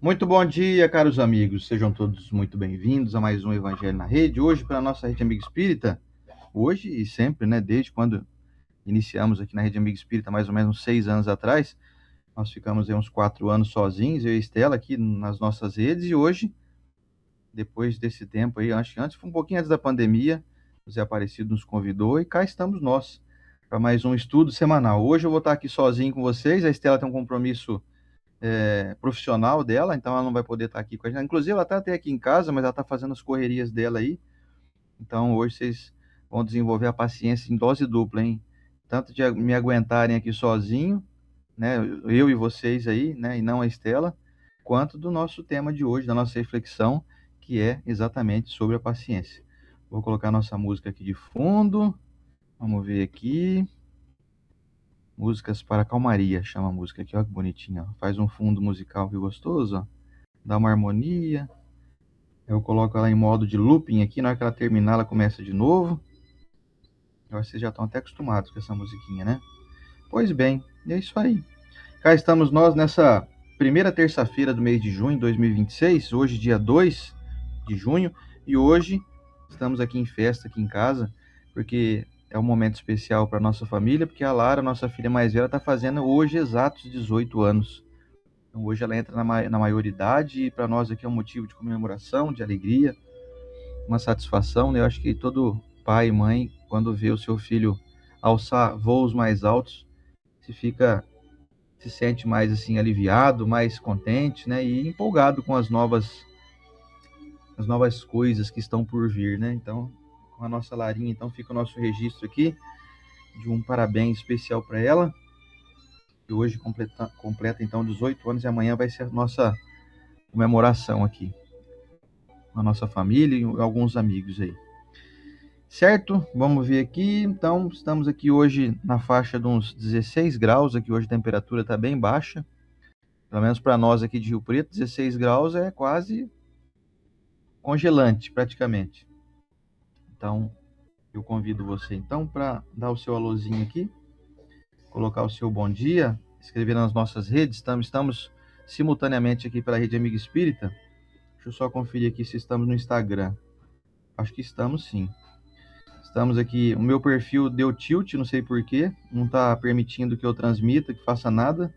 Muito bom dia, caros amigos. Sejam todos muito bem-vindos a mais um Evangelho na Rede. Hoje, para a nossa Rede Amigo Espírita, hoje e sempre, né, desde quando iniciamos aqui na Rede Amigo Espírita, mais ou menos uns 6 anos atrás, nós ficamos aí uns 4 anos sozinhos, eu e a Estela, aqui nas nossas redes, e hoje, depois desse tempo aí, acho que antes, foi um pouquinho antes da pandemia, o Zé Aparecido nos convidou e cá estamos nós, para mais um estudo semanal. Hoje eu vou estar aqui sozinho com vocês, a Estela tem um compromisso profissional dela, então ela não vai poder estar aqui com a gente. Inclusive, ela está até aqui em casa, mas ela está fazendo as correrias dela aí. Então, hoje vocês vão desenvolver a paciência em dose dupla, hein? Tanto de me aguentarem aqui sozinho, né? Eu e vocês aí, né? E não a Estela, quanto do nosso tema de hoje, da nossa reflexão, que é exatamente sobre a paciência. Vou colocar nossa música aqui de fundo. Vamos ver aqui. Músicas para calmaria, chama a música aqui, ó, que bonitinha. Faz um fundo musical que gostoso, ó. Dá uma harmonia. Eu coloco ela em modo de looping aqui, na hora que ela terminar, ela começa de novo. Eu acho que vocês já estão até acostumados com essa musiquinha, né? Pois bem, é isso aí. Cá estamos nós nessa primeira terça-feira do mês de junho de 2026, hoje dia 2 de junho, e hoje estamos aqui em festa, aqui em casa, porque é um momento especial para nossa família, porque a Lara, nossa filha mais velha, está fazendo hoje exatos 18 anos. Então, hoje ela entra na maioridade e para nós aqui é um motivo de comemoração, de alegria, uma satisfação, né? Eu acho que todo pai e mãe, quando vê o seu filho alçar voos mais altos, se sente mais assim aliviado, mais contente, né? E empolgado com as novas coisas que estão por vir, né? Então, com a nossa Larinha, então fica o nosso registro aqui de um parabéns especial para ela, que hoje completa então 18 anos e amanhã vai ser a nossa comemoração aqui, com a nossa família e alguns amigos aí. Certo? Vamos ver aqui. Então, estamos aqui hoje na faixa de uns 16 graus. Aqui hoje a temperatura está bem baixa. Pelo menos para nós aqui de Rio Preto, 16 graus é quase congelante, praticamente. Então, eu convido você então para dar o seu alôzinho aqui, colocar o seu bom dia, escrever nas nossas redes. Estamos simultaneamente aqui pela Rede Amigo Espírita. Deixa eu só conferir aqui se estamos no Instagram. Acho que estamos sim. Estamos aqui, o meu perfil deu tilt, não sei porquê, não está permitindo que eu transmita, que faça nada.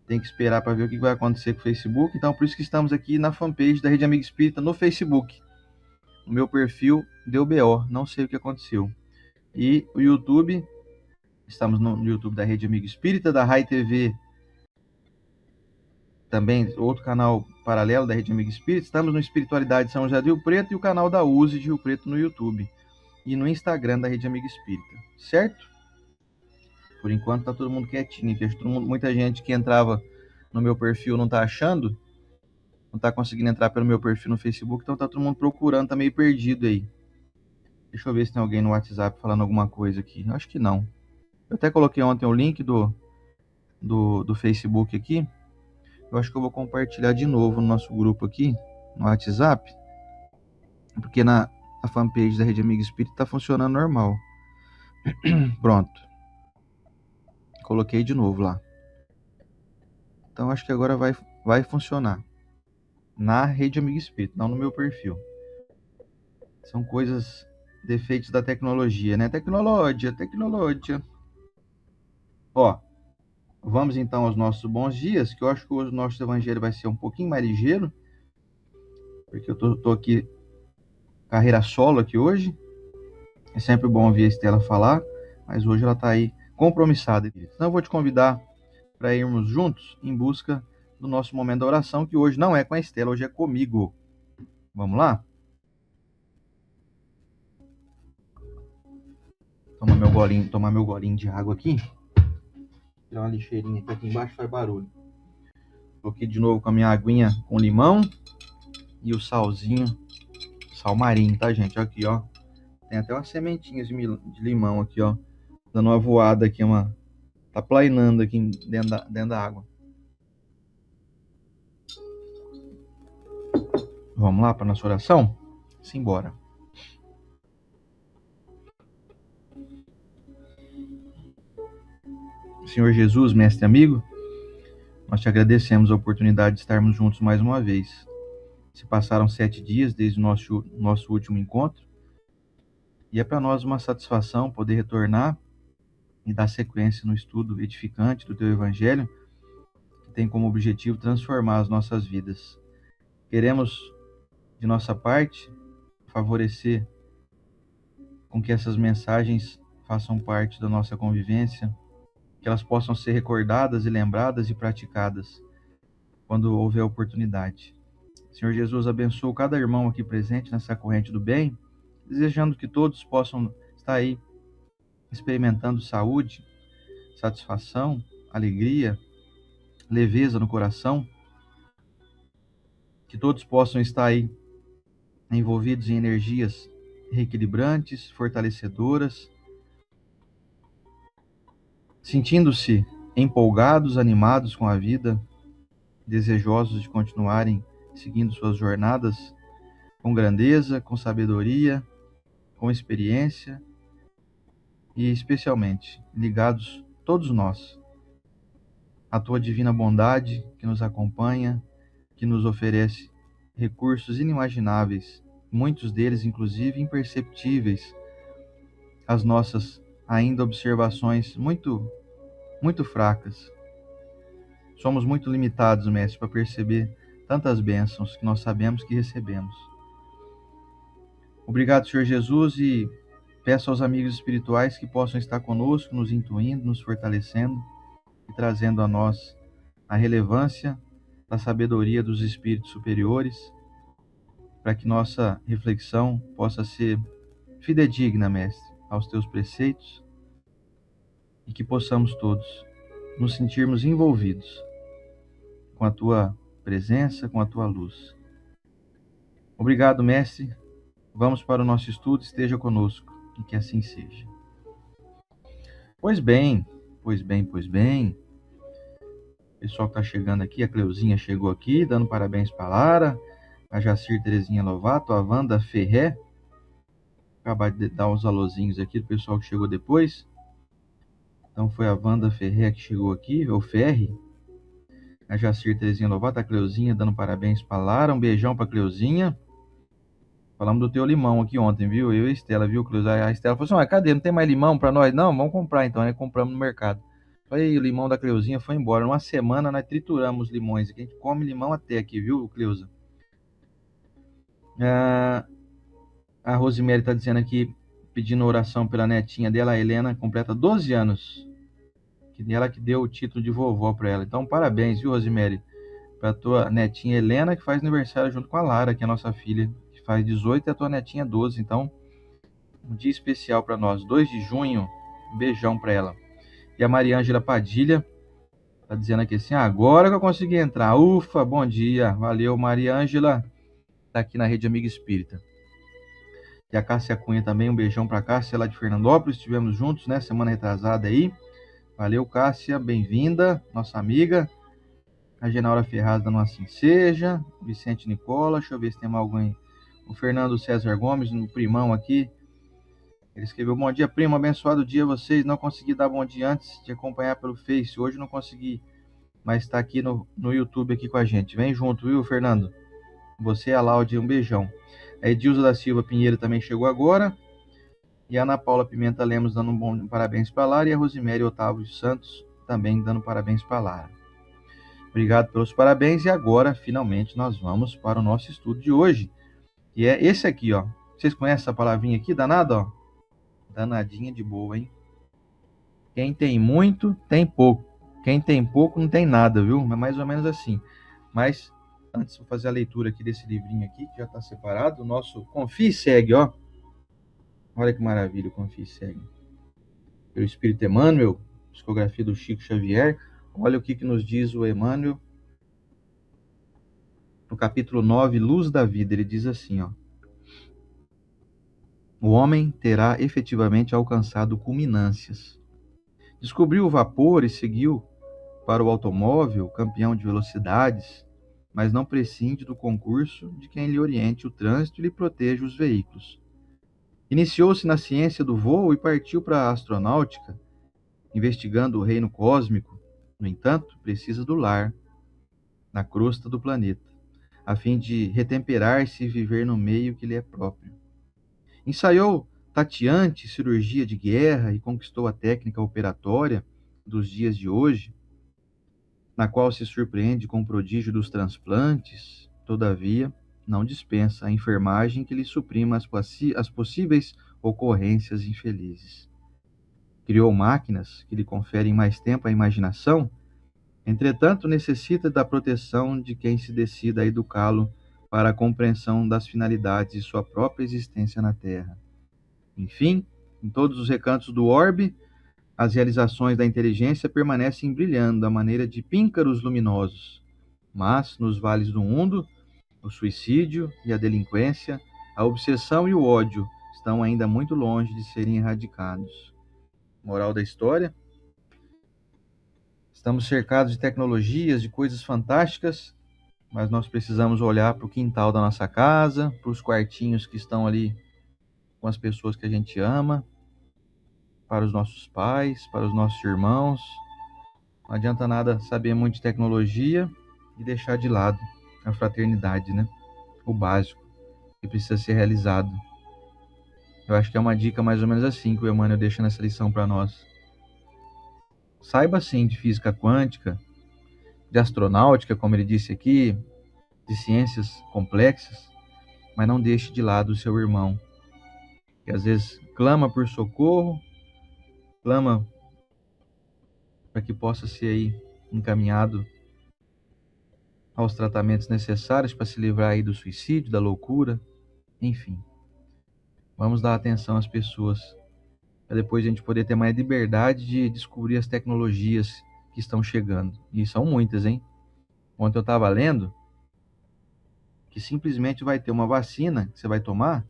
Tem que esperar para ver o que vai acontecer com o Facebook. Então, por isso que estamos aqui na fanpage da Rede Amigo Espírita no Facebook. O meu perfil deu BO, não sei o que aconteceu. E o YouTube, estamos no YouTube da Rede Amigo Espírita, da Rai TV, também outro canal paralelo da Rede Amigo Espírita. Estamos no Espiritualidade São José do Rio Preto e o canal da USE de Rio Preto no YouTube. E no Instagram da Rede Amigo Espírita, certo? Por enquanto tá todo mundo quietinho aqui. Muita gente que entrava no meu perfil não tá achando, não tá conseguindo entrar pelo meu perfil no Facebook, então tá todo mundo procurando, tá meio perdido aí. Deixa eu ver se tem alguém no WhatsApp falando alguma coisa aqui. Acho que não. Eu até coloquei ontem o link do Facebook aqui. Eu acho que eu vou compartilhar de novo no nosso grupo aqui, no WhatsApp, porque na fanpage da Rede Amigo Espírita tá funcionando normal. Pronto. Coloquei de novo lá. Então acho que agora vai funcionar. Na Rede Amigo Espírita, não no meu perfil. São coisas, defeitos da tecnologia, né? Tecnologia. Ó, vamos então aos nossos bons dias, que eu acho que hoje o nosso evangelho vai ser um pouquinho mais ligeiro, porque eu tô aqui, carreira solo aqui hoje. É sempre bom ouvir a Estela falar, mas hoje ela tá aí compromissada. Então eu vou te convidar para irmos juntos em busca do nosso momento da oração, que hoje não é com a Estela, hoje é comigo. Vamos lá? Tomar meu golinho de água aqui. Tirar uma lixeirinha que aqui embaixo faz barulho. Coloquei de novo com a minha aguinha com limão e o salzinho, sal marinho, tá, gente? Aqui, ó. Tem até umas sementinhas de limão aqui, ó. Dando uma voada aqui, tá plainando aqui dentro da água. Vamos lá para nossa oração? Simbora. Senhor Jesus, mestre amigo, Nós te agradecemos a oportunidade de estarmos juntos mais uma vez. Se passaram 7 dias desde o nosso último encontro, e é para nós uma satisfação poder retornar e dar sequência no estudo edificante do Teu Evangelho, que tem como objetivo transformar as nossas vidas. Queremos, de nossa parte, favorecer com que essas mensagens façam parte da nossa convivência, que elas possam ser recordadas e lembradas e praticadas quando houver oportunidade. Senhor Jesus, abençoa cada irmão aqui presente nessa corrente do bem, desejando que todos possam estar aí experimentando saúde, satisfação, alegria, leveza no coração, que todos possam estar aí envolvidos em energias reequilibrantes, fortalecedoras, sentindo-se empolgados, animados com a vida, desejosos de continuarem seguindo suas jornadas com grandeza, com sabedoria, com experiência e, especialmente, ligados todos nós à Tua divina bondade que nos acompanha, que nos oferece recursos inimagináveis, muitos deles, inclusive, imperceptíveis às nossas ainda observações muito fracas. Somos muito limitados, Mestre, para perceber tantas bênçãos que nós sabemos que recebemos. Obrigado, Senhor Jesus, e peço aos amigos espirituais que possam estar conosco, nos intuindo, nos fortalecendo e trazendo a nós a relevância da sabedoria dos espíritos superiores, para que nossa reflexão possa ser fidedigna, Mestre, aos Teus preceitos, e que possamos todos nos sentirmos envolvidos com a Tua presença, com a Tua luz. Obrigado, Mestre. Vamos para o nosso estudo, esteja conosco, e que assim seja. Pois bem. O pessoal que está chegando aqui, a Cleuzinha chegou aqui, dando parabéns para a Lara, a Jacir Terezinha Lovato, a Wanda Ferré. Acabar de dar uns alôzinhos aqui do pessoal que chegou depois. Então foi a Wanda Ferré que chegou aqui, o Ferri. A Jacir Terezinha Lovato, a Cleuzinha dando parabéns para a Lara. Um beijão para a Cleuzinha. Falamos do teu limão aqui ontem, viu? Eu e a Estela, viu, Cleuzinha? A Estela falou assim, cadê? Não tem mais limão para nós? Não, vamos comprar então, né? Compramos no mercado. Aí o limão da Cleuzinha foi embora. Numa semana nós trituramos os limões. A gente come limão até aqui, viu, Cleusa? A Rosemary está dizendo aqui, pedindo oração pela netinha dela, a Helena, completa 12 anos. Ela que deu o título de vovó para ela. Então, parabéns, viu, Rosemary? Para tua netinha Helena, que faz aniversário junto com a Lara, que é a nossa filha, que faz 18, e a tua netinha 12. Então, um dia especial para nós. 2 de junho, um beijão para ela. E a Mariângela Padilha tá dizendo aqui assim, agora que eu consegui entrar. Ufa, bom dia. Valeu, Mariângela. Tá aqui na Rede Amiga Espírita. E a Cássia Cunha também, um beijão para Cássia lá de Fernandópolis. Estivemos juntos, né, semana retrasada aí. Valeu, Cássia, bem-vinda, nossa amiga. A Genaura Ferraz dando assim seja. Vicente Nicola, deixa eu ver se tem mais alguém. O Fernando César Gomes, no primão aqui. Ele escreveu, bom dia, primo, abençoado dia a vocês. Não consegui dar bom dia antes de acompanhar pelo Face. Hoje não consegui, mas está aqui no YouTube aqui com a gente. Vem junto, viu, Fernando? Você e a Láudia, um beijão. A Edilza da Silva Pinheiro também chegou agora. E a Ana Paula Pimenta Lemos dando um parabéns para a Lara. E a Rosemary Otávio Santos também dando parabéns para a Lara. Obrigado pelos parabéns. E agora, finalmente, nós vamos para o nosso estudo de hoje. E é esse aqui, ó. Vocês conhecem essa palavrinha aqui? Danada, ó. Danadinha de boa, hein? Quem tem muito, tem pouco. Quem tem pouco, não tem nada, viu? É mais ou menos assim. Mas, antes, vou fazer a leitura aqui desse livrinho aqui, que já está separado. O nosso Confie e Segue, ó. Olha que maravilha, o Confie e Segue. Pelo Espírito Emmanuel, psicografia do Chico Xavier. Olha o que nos diz o Emmanuel. No capítulo 9, Luz da Vida, ele diz assim, ó. O homem terá efetivamente alcançado culminâncias. Descobriu o vapor e seguiu para o automóvel, campeão de velocidades, mas não prescinde do concurso de quem lhe oriente o trânsito e lhe proteja os veículos. Iniciou-se na ciência do voo e partiu para a astronáutica, investigando o reino cósmico. No entanto, precisa do lar, na crosta do planeta, a fim de retemperar-se e viver no meio que lhe é próprio. Ensaiou tateante cirurgia de guerra e conquistou a técnica operatória dos dias de hoje, na qual se surpreende com o prodígio dos transplantes. Todavia, não dispensa a enfermagem que lhe suprima as possíveis ocorrências infelizes. Criou máquinas que lhe conferem mais tempo à imaginação, entretanto necessita da proteção de quem se decida a educá-lo para a compreensão das finalidades de sua própria existência na Terra. Enfim, em todos os recantos do orbe, as realizações da inteligência permanecem brilhando à maneira de píncaros luminosos, mas nos vales do mundo, o suicídio e a delinquência, a obsessão e o ódio estão ainda muito longe de serem erradicados. Moral da história: estamos cercados de tecnologias, de coisas fantásticas, mas nós precisamos olhar para o quintal da nossa casa, para os quartinhos que estão ali com as pessoas que a gente ama, para os nossos pais, para os nossos irmãos. Não adianta nada saber muito de tecnologia e deixar de lado a fraternidade, né? O básico que precisa ser realizado. Eu acho que é uma dica mais ou menos assim que o Emmanuel deixa nessa lição para nós. Saiba sim de física quântica, de astronáutica, como ele disse aqui, de ciências complexas, mas não deixe de lado o seu irmão, que às vezes clama por socorro, clama para que possa ser aí encaminhado aos tratamentos necessários para se livrar aí do suicídio, da loucura, enfim. Vamos dar atenção às pessoas, para depois a gente poder ter mais liberdade de descobrir as tecnologias que estão chegando. E são muitas, hein? Ontem eu estava lendo que simplesmente vai ter uma vacina que você vai tomar,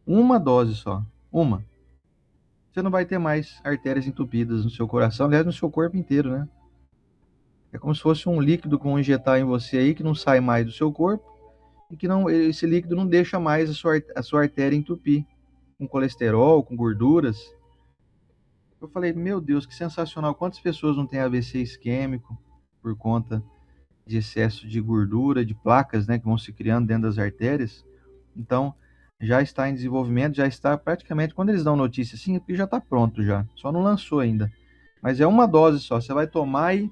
uma dose só, uma. Você não vai ter mais artérias entupidas no seu coração, aliás, no seu corpo inteiro, né? É como se fosse um líquido que vão injetar em você aí, que não sai mais do seu corpo, e que não, esse líquido não deixa mais a sua artéria entupir, com colesterol, com gorduras. Eu falei, meu Deus, que sensacional. Quantas pessoas não têm AVC isquêmico por conta de excesso de gordura, de placas, né, que vão se criando dentro das artérias? Então, já está em desenvolvimento, já está praticamente, quando eles dão notícia assim, é porque já está pronto já, só não lançou ainda. Mas é uma dose só, você vai tomar e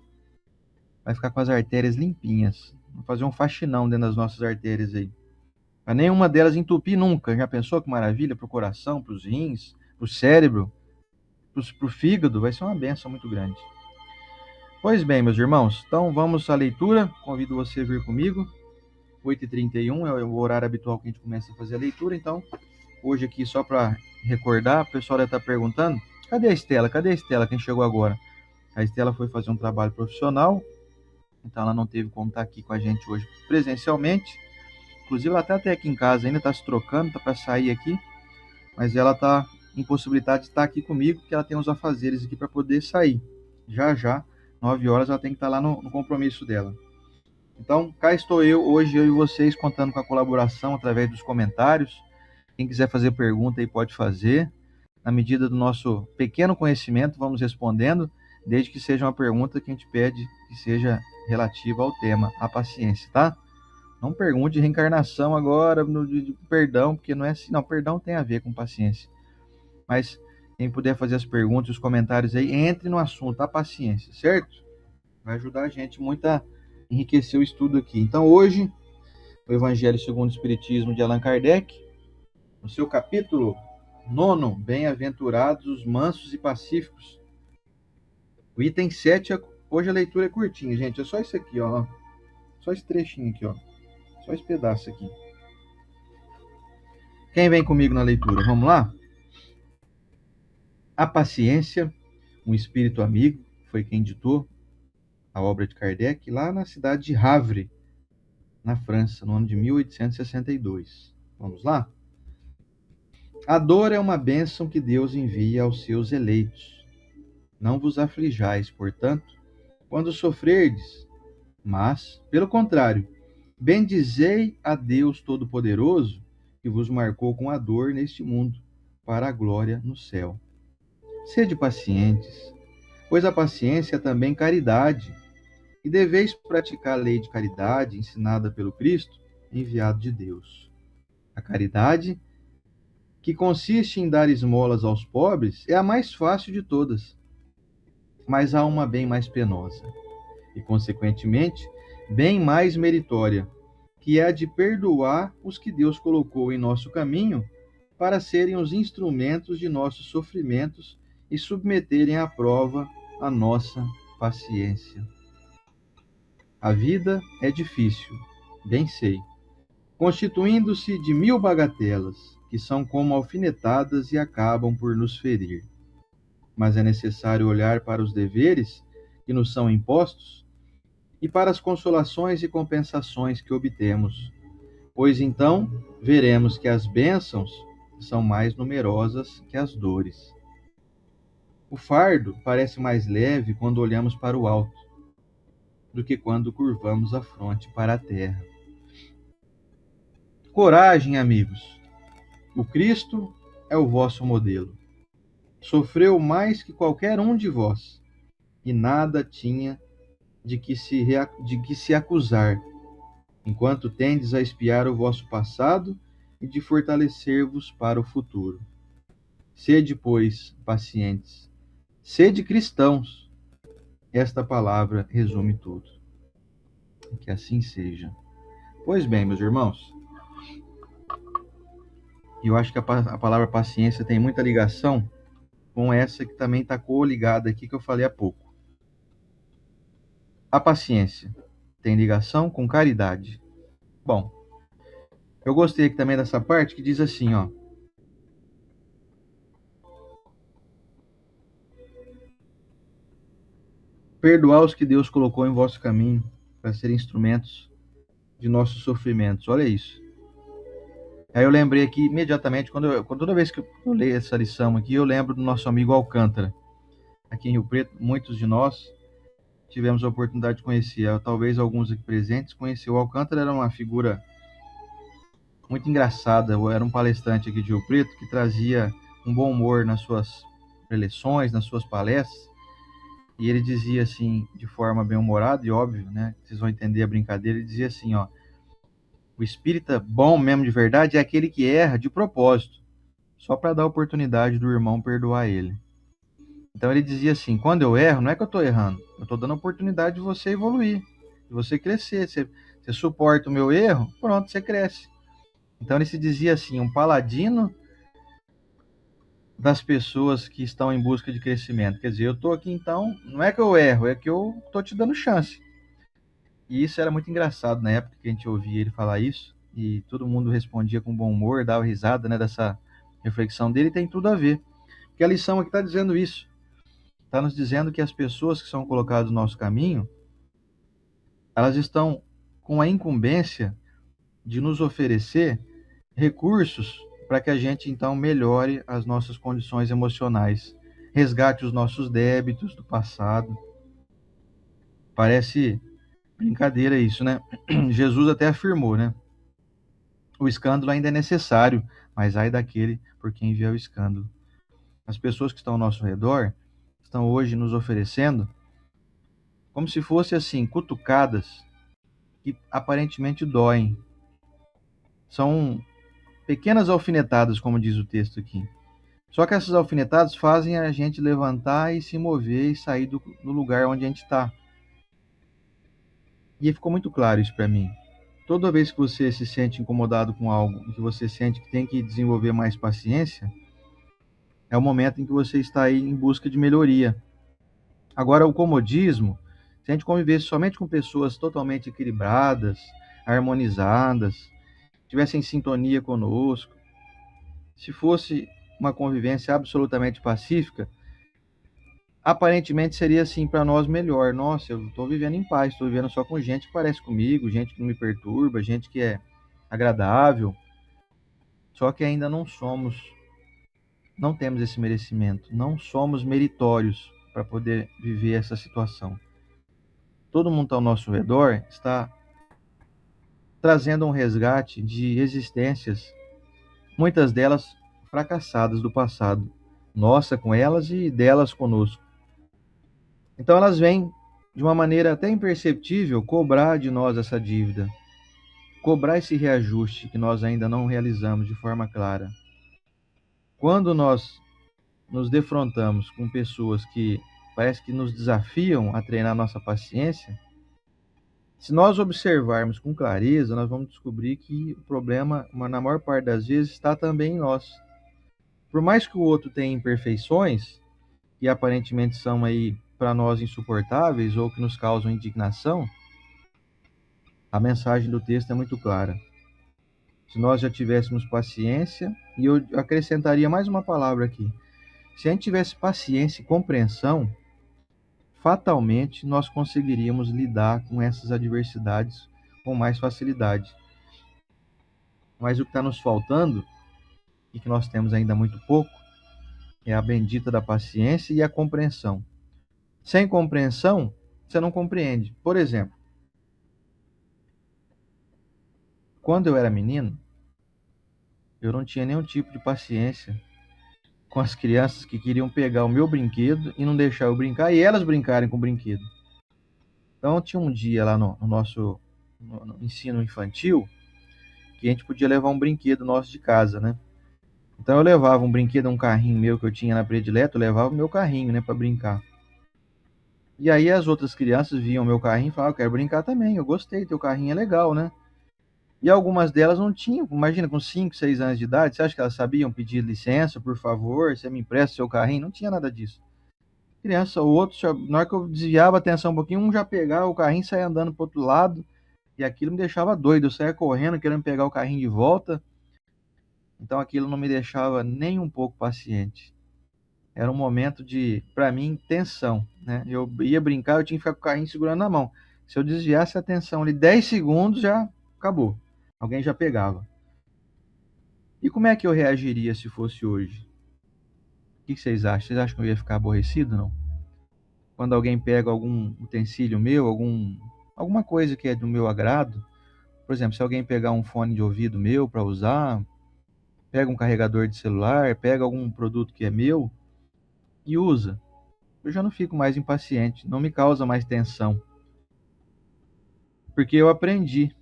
vai ficar com as artérias limpinhas. Vamos fazer um faxinão dentro das nossas artérias aí. Para nenhuma delas entupir nunca. Já pensou que maravilha? Para o coração, para os rins, para o cérebro, para o fígado, vai ser uma benção muito grande. Pois bem, meus irmãos, então vamos à leitura. Convido você a vir comigo. 8h31 é o horário habitual que a gente começa a fazer a leitura. Então, hoje aqui, só para recordar, o pessoal deve estar perguntando, cadê a Estela? Cadê a Estela? Quem chegou agora? A Estela foi fazer um trabalho profissional, então ela não teve como estar aqui com a gente hoje presencialmente. Inclusive, ela está até aqui em casa ainda, está se trocando, está para sair aqui, mas ela está impossibilitada de estar aqui comigo, porque ela tem uns afazeres aqui para poder sair. Já, 9 horas, ela tem que estar lá no compromisso dela. Então, cá estou eu, hoje eu e vocês, contando com a colaboração através dos comentários. Quem quiser fazer pergunta aí pode fazer. Na medida do nosso pequeno conhecimento, vamos respondendo, desde que seja uma pergunta que a gente pede que seja relativa ao tema, a paciência, tá? Não pergunte de reencarnação agora, de perdão, porque não é assim. Não, perdão tem a ver com paciência. Mas quem puder fazer as perguntas, os comentários aí, entre no assunto, a paciência, certo? Vai ajudar a gente muito a enriquecer o estudo aqui. Então, hoje, o Evangelho segundo o Espiritismo de Allan Kardec, no seu capítulo 9, Bem-aventurados os mansos e pacíficos. O item 7, hoje a leitura é curtinha, gente. É só isso aqui, ó. Só esse trechinho aqui, ó. Só esse pedaço aqui. Quem vem comigo na leitura? Vamos lá? A paciência, um espírito amigo, foi quem ditou a obra de Kardec lá na cidade de Havre, na França, no ano de 1862. Vamos lá? A dor é uma bênção que Deus envia aos seus eleitos. Não vos aflijais, portanto, quando sofrerdes, mas, pelo contrário, bendizei a Deus Todo-Poderoso, que vos marcou com a dor neste mundo, para a glória no céu. Sede pacientes, pois a paciência é também caridade, e deveis praticar a lei de caridade ensinada pelo Cristo, enviado de Deus. A caridade, que consiste em dar esmolas aos pobres, é a mais fácil de todas, mas há uma bem mais penosa e, consequentemente, bem mais meritória, que é a de perdoar os que Deus colocou em nosso caminho para serem os instrumentos de nossos sofrimentos e submeterem à prova a nossa paciência. A vida é difícil, bem sei, constituindo-se de 1000 bagatelas, que são como alfinetadas e acabam por nos ferir. Mas é necessário olhar para os deveres que nos são impostos e para as consolações e compensações que obtemos, pois então veremos que as bênçãos são mais numerosas que as dores. O fardo parece mais leve quando olhamos para o alto, do que quando curvamos a fronte para a terra. Coragem, amigos! O Cristo é o vosso modelo. Sofreu mais que qualquer um de vós, e nada tinha de que se acusar, enquanto tendes a espiar o vosso passado e de fortalecer-vos para o futuro. Sede, pois, pacientes. Sede cristãos. Esta palavra resume tudo. Que assim seja. Pois bem, meus irmãos, eu acho que a palavra paciência tem muita ligação com essa que também está coligada aqui que eu falei há pouco. A paciência tem ligação com caridade. Bom, eu gostei aqui também dessa parte que diz assim, ó. Perdoar os que Deus colocou em vosso caminho para serem instrumentos de nossos sofrimentos. Olha isso. Aí eu lembrei aqui imediatamente, toda vez que eu leio essa lição aqui, eu lembro do nosso amigo Alcântara. Aqui em Rio Preto, muitos de nós tivemos a oportunidade de conhecer, talvez alguns aqui presentes conheceram. O Alcântara era uma figura muito engraçada, era um palestrante aqui de Rio Preto que trazia um bom humor nas suas preleções, nas suas palestras, e ele dizia assim, de forma bem humorada e óbvio, né, vocês vão entender a brincadeira, ele dizia assim, ó, o espírita bom mesmo de verdade é aquele que erra de propósito, só para dar oportunidade do irmão perdoar ele. Então ele dizia assim, quando eu erro, não é que eu estou errando, eu estou dando oportunidade de você evoluir, de você crescer, você suporta o meu erro, pronto, você cresce. Então ele se dizia assim, um paladino das pessoas que estão em busca de crescimento. Quer dizer, eu estou aqui então, não é que eu erro, é que eu estou te dando chance. E isso era muito engraçado na época que a gente ouvia ele falar isso, e todo mundo respondia com bom humor, dava risada, né, dessa reflexão dele, e tem tudo a ver. Porque a lição aqui está dizendo isso. Está nos dizendo que as pessoas que são colocadas no nosso caminho, elas estão com a incumbência de nos oferecer recursos para que a gente então melhore as nossas condições emocionais, resgate os nossos débitos do passado. Parece brincadeira isso, né? Jesus até afirmou, né? O escândalo ainda é necessário, mas ai daquele por quem vier o escândalo. As pessoas que estão ao nosso redor estão hoje nos oferecendo como se fossem assim, cutucadas que aparentemente doem. São pequenas alfinetadas, como diz o texto aqui. Só que essas alfinetadas fazem a gente levantar e se mover e sair do lugar onde a gente está. E ficou muito claro isso para mim. Toda vez que você se sente incomodado com algo e que você sente que tem que desenvolver mais paciência, é o momento em que você está aí em busca de melhoria. Agora, o comodismo, se a gente convivesse somente com pessoas totalmente equilibradas, harmonizadas, tivessem em sintonia conosco, se fosse uma convivência absolutamente pacífica, aparentemente seria assim para nós melhor. Nossa, eu estou vivendo em paz, estou vivendo só com gente que parece comigo, gente que não me perturba, gente que é agradável. Só que ainda não temos esse merecimento, não somos meritórios para poder viver essa situação. Todo mundo ao nosso redor está trazendo um resgate de existências, muitas delas fracassadas do passado, nossa com elas e delas conosco. Então elas vêm de uma maneira até imperceptível, cobrar de nós essa dívida, cobrar esse reajuste que nós ainda não realizamos de forma clara. Quando nós nos defrontamos com pessoas que parece que nos desafiam a treinar nossa paciência, se nós observarmos com clareza, nós vamos descobrir que o problema, na maior parte das vezes, está também em nós. Por mais que o outro tenha imperfeições, que aparentemente são aí para nós insuportáveis ou que nos causam indignação, a mensagem do texto é muito clara. Se nós já tivéssemos paciência, e eu acrescentaria mais uma palavra aqui, se a gente tivesse paciência e compreensão, fatalmente nós conseguiríamos lidar com essas adversidades com mais facilidade. Mas o que está nos faltando, e que nós temos ainda muito pouco, é a bendita da paciência e a compreensão. Sem compreensão, você não compreende. Por exemplo, quando eu era menino, eu não tinha nenhum tipo de paciência com as crianças que queriam pegar o meu brinquedo e não deixar eu brincar, e elas brincarem com o brinquedo. Então, tinha um dia lá no nosso no ensino infantil que a gente podia levar um brinquedo nosso de casa, né? Então, eu levava um brinquedo, um carrinho meu que eu tinha na predileta, eu levava o meu carrinho, né, para brincar. E aí as outras crianças viam o meu carrinho e falavam, eu quero brincar também, eu gostei, teu carrinho é legal, né? E algumas delas não tinham, imagina, com 5, 6 anos de idade, você acha que elas sabiam pedir licença, por favor, você me empresta seu carrinho? Não tinha nada disso. Criança, o outro, na hora que eu desviava a atenção um pouquinho, um já pegava o carrinho e saia andando pro outro lado, e aquilo me deixava doido, eu saia correndo, querendo pegar o carrinho de volta, então aquilo não me deixava nem um pouco paciente. Era um momento de, para mim, tensão, né? Eu ia brincar, eu tinha que ficar com o carrinho segurando na mão. Se eu desviasse a atenção ali 10 segundos, já acabou. Alguém já pegava. E como é que eu reagiria se fosse hoje? O que vocês acham? Vocês acham que eu ia ficar aborrecido, não? Quando alguém pega algum utensílio meu, alguma coisa que é do meu agrado, por exemplo, se alguém pegar um fone de ouvido meu para usar, pega um carregador de celular, pega algum produto que é meu e usa, eu já não fico mais impaciente, não me causa mais tensão, porque eu aprendi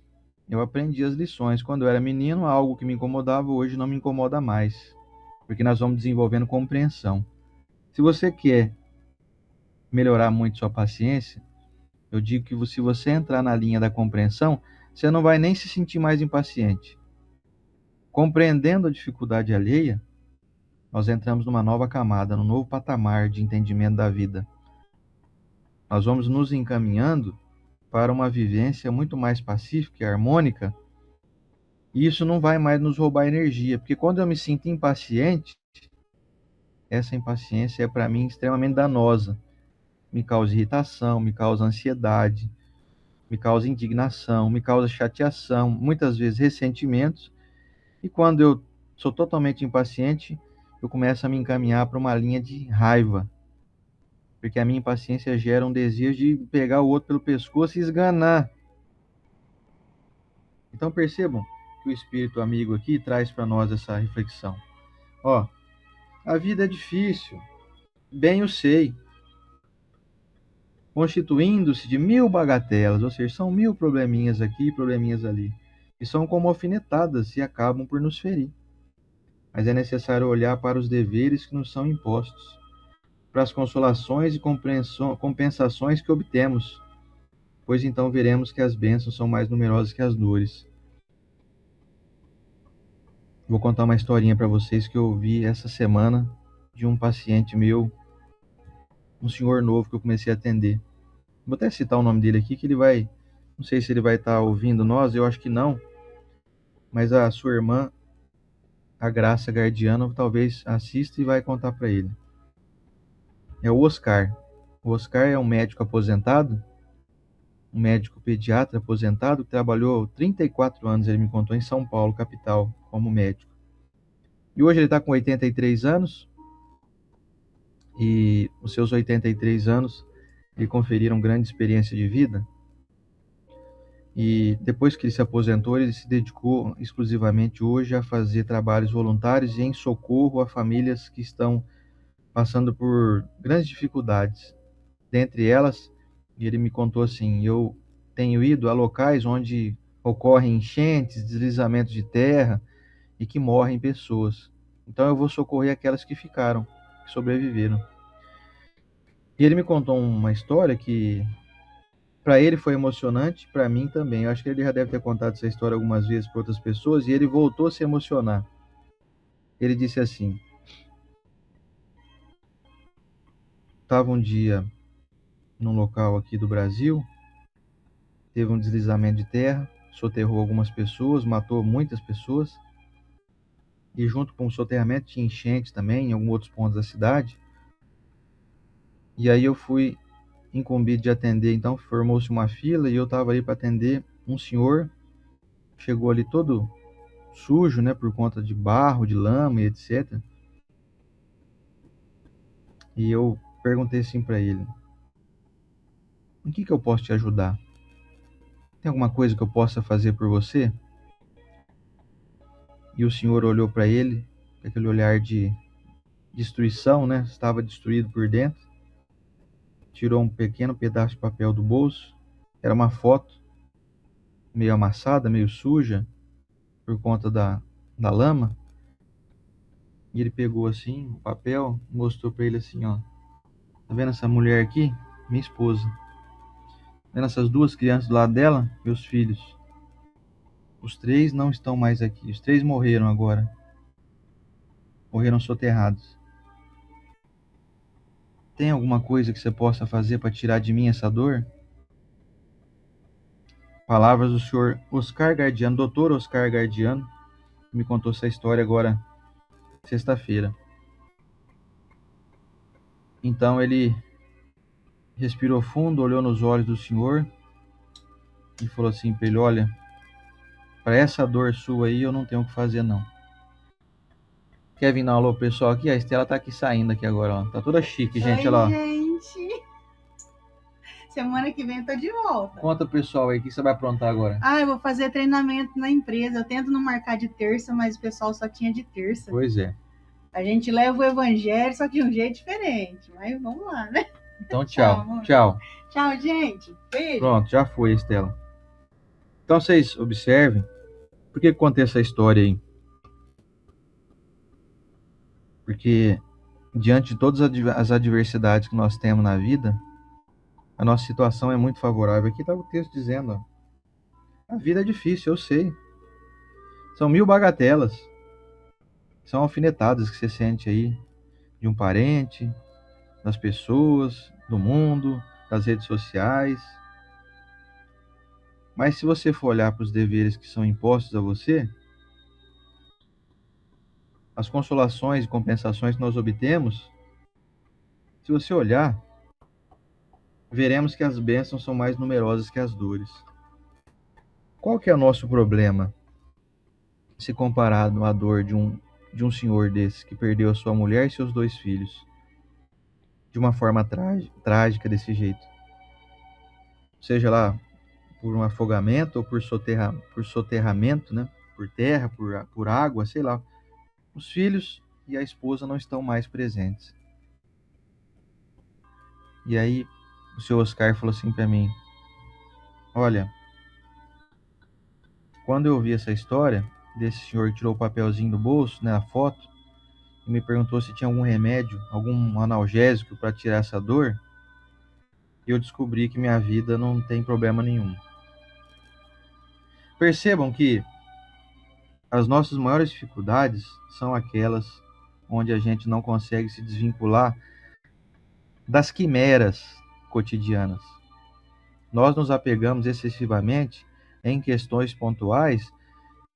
as lições. Quando eu era menino, algo que me incomodava hoje não me incomoda mais, porque nós vamos desenvolvendo compreensão. Se você quer melhorar muito sua paciência, eu digo que se você entrar na linha da compreensão, você não vai nem se sentir mais impaciente. Compreendendo a dificuldade alheia, nós entramos numa nova camada, num novo patamar de entendimento da vida. Nós vamos nos encaminhando para uma vivência muito mais pacífica e harmônica, e isso não vai mais nos roubar energia, porque quando eu me sinto impaciente, essa impaciência é para mim extremamente danosa. Me causa irritação, me causa ansiedade, me causa indignação, me causa chateação, muitas vezes ressentimentos, e quando eu sou totalmente impaciente, eu começo a me encaminhar para uma linha de raiva, porque a minha impaciência gera um desejo de pegar o outro pelo pescoço e esganar. Então percebam que o espírito amigo aqui traz para nós essa reflexão. Ó, a vida é difícil, bem eu sei, constituindo-se de 1000 bagatelas, ou seja, são 1000 probleminhas aqui, probleminhas ali, que são como alfinetadas e acabam por nos ferir. Mas é necessário olhar para os deveres que nos são impostos, para as consolações e compensações que obtemos, pois então veremos que as bênçãos são mais numerosas que as dores. Vou contar uma historinha para vocês que eu ouvi essa semana de um paciente meu, um senhor novo que eu comecei a atender. Vou até citar o nome dele aqui, que ele vai, não sei se ele vai estar ouvindo nós, eu acho que não, mas a sua irmã, a Graça Guardiano, talvez assista e vai contar para ele. É o Oscar. O Oscar é um médico aposentado, um médico pediatra aposentado, que trabalhou 34 anos, ele me contou, em São Paulo, capital, como médico. E hoje ele está com 83 anos, e os seus 83 anos lhe conferiram grande experiência de vida. E depois que ele se aposentou, ele se dedicou exclusivamente hoje a fazer trabalhos voluntários e em socorro a famílias que estão passando por grandes dificuldades. Dentre elas, E ele me contou assim: eu tenho ido a locais onde ocorrem enchentes, deslizamentos de terra e que morrem pessoas. Então eu vou socorrer aquelas que ficaram, que sobreviveram. E ele me contou uma história que para ele foi emocionante, para mim também. Eu acho que ele já deve ter contado essa história algumas vezes para outras pessoas e ele voltou a se emocionar. Ele disse assim: estava um dia num local aqui do Brasil, teve um deslizamento de terra, soterrou algumas pessoas, matou muitas pessoas, e junto com o soterramento tinha enchente também em alguns outros pontos da cidade. E aí eu fui incumbido de atender, então formou-se uma fila e eu estava ali para atender um senhor, chegou ali todo sujo, né, por conta de barro, de lama e etc. E eu perguntei assim para ele: em que eu posso te ajudar? Tem alguma coisa que eu possa fazer por você? E o senhor olhou para ele, com aquele olhar de destruição, né? Estava destruído por dentro. Tirou um pequeno pedaço de papel do bolso. Era uma foto, meio amassada, meio suja, por conta da lama. E ele pegou assim o papel, mostrou para ele assim, ó. Tá vendo essa mulher aqui? Minha esposa. Tá vendo essas duas crianças do lado dela? Meus filhos. Os três não estão mais aqui. Os três morreram agora. Morreram soterrados. Tem alguma coisa que você possa fazer para tirar de mim essa dor? Palavras do senhor Oscar Gardiano, doutor Oscar Gardiano, que me contou essa história agora, sexta-feira. Então ele respirou fundo, olhou nos olhos do senhor e falou assim para ele: olha, para essa dor sua aí eu não tenho o que fazer não. Quer vir dar um alô pessoal aqui? A Estela tá aqui saindo aqui agora, ó. Tá toda chique, gente, olha lá. Gente. Semana que vem eu tô de volta. Conta pessoal aí, o que você vai aprontar agora? Eu vou fazer treinamento na empresa. Eu tento não marcar de terça, mas o pessoal só tinha de terça. Pois é. A gente leva o evangelho, só que de um jeito diferente. Mas vamos lá, né? Então tchau. Tchau. Tchau, gente. Beijo. Pronto, já foi, Estela. Então vocês observem. Por que eu contei essa história aí? Porque diante de todas as adversidades que nós temos na vida, a nossa situação é muito favorável. Aqui está o texto dizendo, ó, a vida é difícil, eu sei. São 1000 bagatelas. São alfinetadas que você sente aí de um parente, das pessoas, do mundo, das redes sociais. Mas se você for olhar para os deveres que são impostos a você, as consolações e compensações que nós obtemos, se você olhar, veremos que as bênçãos são mais numerosas que as dores. Qual que é o nosso problema se comparado à dor de um senhor desse que perdeu a sua mulher e seus 2 filhos de uma forma trágica desse jeito? Seja lá por um afogamento ou por soterramento, né? Por terra, por água, sei lá. Os filhos e a esposa não estão mais presentes. E aí o seu Oscar falou assim para mim: olha, quando eu ouvi essa história desse senhor que tirou o papelzinho do bolso, né, a foto, e me perguntou se tinha algum remédio, algum analgésico para tirar essa dor, e eu descobri que minha vida não tem problema nenhum. Percebam que as nossas maiores dificuldades são aquelas onde a gente não consegue se desvincular das quimeras cotidianas. Nós nos apegamos excessivamente em questões pontuais,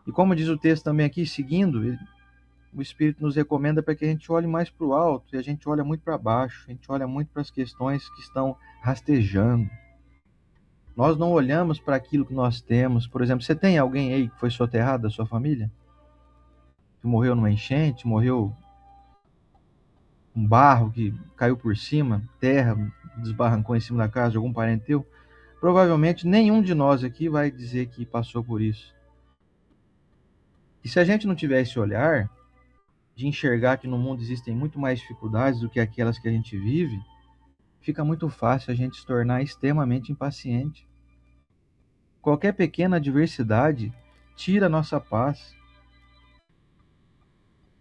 e como diz o texto também aqui, seguindo, o Espírito nos recomenda para que a gente olhe mais para o alto, e a gente olha muito para baixo, a gente olha muito para as questões que estão rastejando. Nós não olhamos para aquilo que nós temos. Por exemplo, você tem alguém aí que foi soterrado da sua família? Que morreu numa enchente, morreu um barro que caiu por cima, terra desbarrancou em cima da casa de algum parente teu? Provavelmente nenhum de nós aqui vai dizer que passou por isso. E se a gente não tiver esse olhar de enxergar que no mundo existem muito mais dificuldades do que aquelas que a gente vive, fica muito fácil a gente se tornar extremamente impaciente. Qualquer pequena adversidade tira a nossa paz.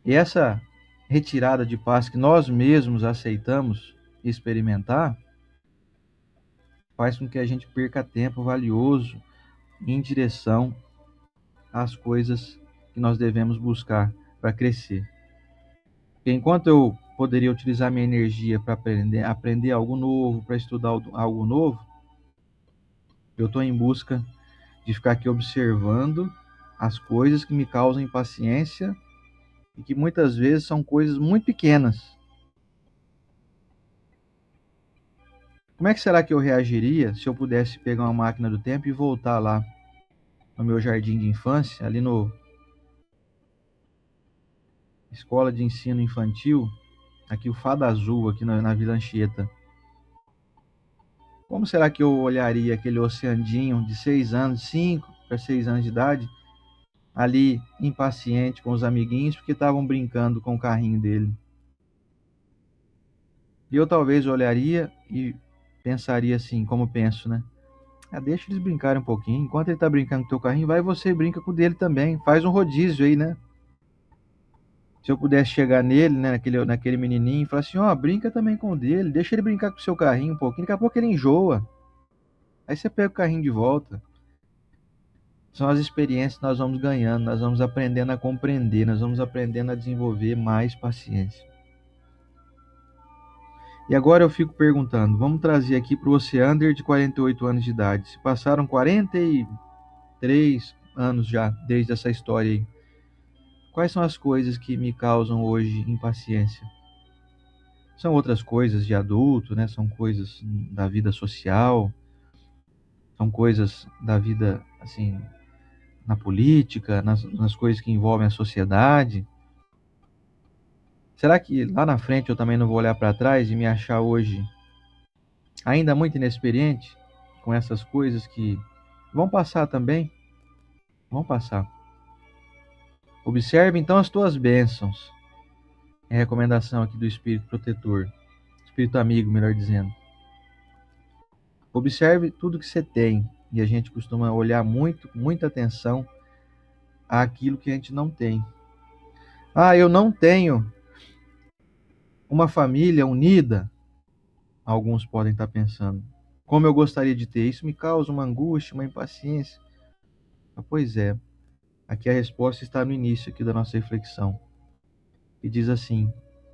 E essa retirada de paz que nós mesmos aceitamos experimentar faz com que a gente perca tempo valioso em direção às coisas que nós devemos buscar para crescer. Porque enquanto eu poderia utilizar minha energia para aprender algo novo, para estudar algo novo, eu estou em busca de ficar aqui observando as coisas que me causam impaciência e que muitas vezes são coisas muito pequenas. Como é que será que eu reagiria se eu pudesse pegar uma máquina do tempo e voltar lá no meu jardim de infância, ali no Escola de Ensino Infantil, aqui o Fada Azul, aqui na Vila Anchieta? Como será que eu olharia aquele oceandinho de 6 anos, 5 para 6 anos de idade, ali impaciente com os amiguinhos porque estavam brincando com o carrinho dele? E eu talvez olharia e pensaria assim, como penso, né? Deixa eles brincarem um pouquinho. Enquanto ele tá brincando com o teu carrinho, vai você e brinca com o dele também. Faz um rodízio aí, né? Se eu pudesse chegar nele, né, naquele menininho, e falar assim, brinca também com o dele, deixa ele brincar com o seu carrinho um pouquinho, daqui a pouco ele enjoa. Aí você pega o carrinho de volta. São as experiências que nós vamos ganhando, nós vamos aprendendo a compreender, nós vamos aprendendo a desenvolver mais paciência. E agora eu fico perguntando, vamos trazer aqui para o Oceander de 48 anos de idade. Se passaram 43 anos já desde essa história aí. Quais são as coisas que me causam hoje impaciência? São outras coisas de adulto, né? São coisas da vida social, são coisas da vida, assim, na política, nas coisas que envolvem a sociedade. Será que lá na frente eu também não vou olhar para trás e me achar hoje ainda muito inexperiente com essas coisas que vão passar também? Vão passar. Observe então as tuas bênçãos. É a recomendação aqui do Espírito Protetor. Espírito amigo, melhor dizendo. Observe tudo que você tem. E a gente costuma olhar muita atenção àquilo que a gente não tem. Eu não tenho uma família unida. Alguns podem estar pensando. Como eu gostaria de ter. Isso me causa uma angústia, uma impaciência. Pois é. Aqui a resposta está no início aqui da nossa reflexão. E diz assim,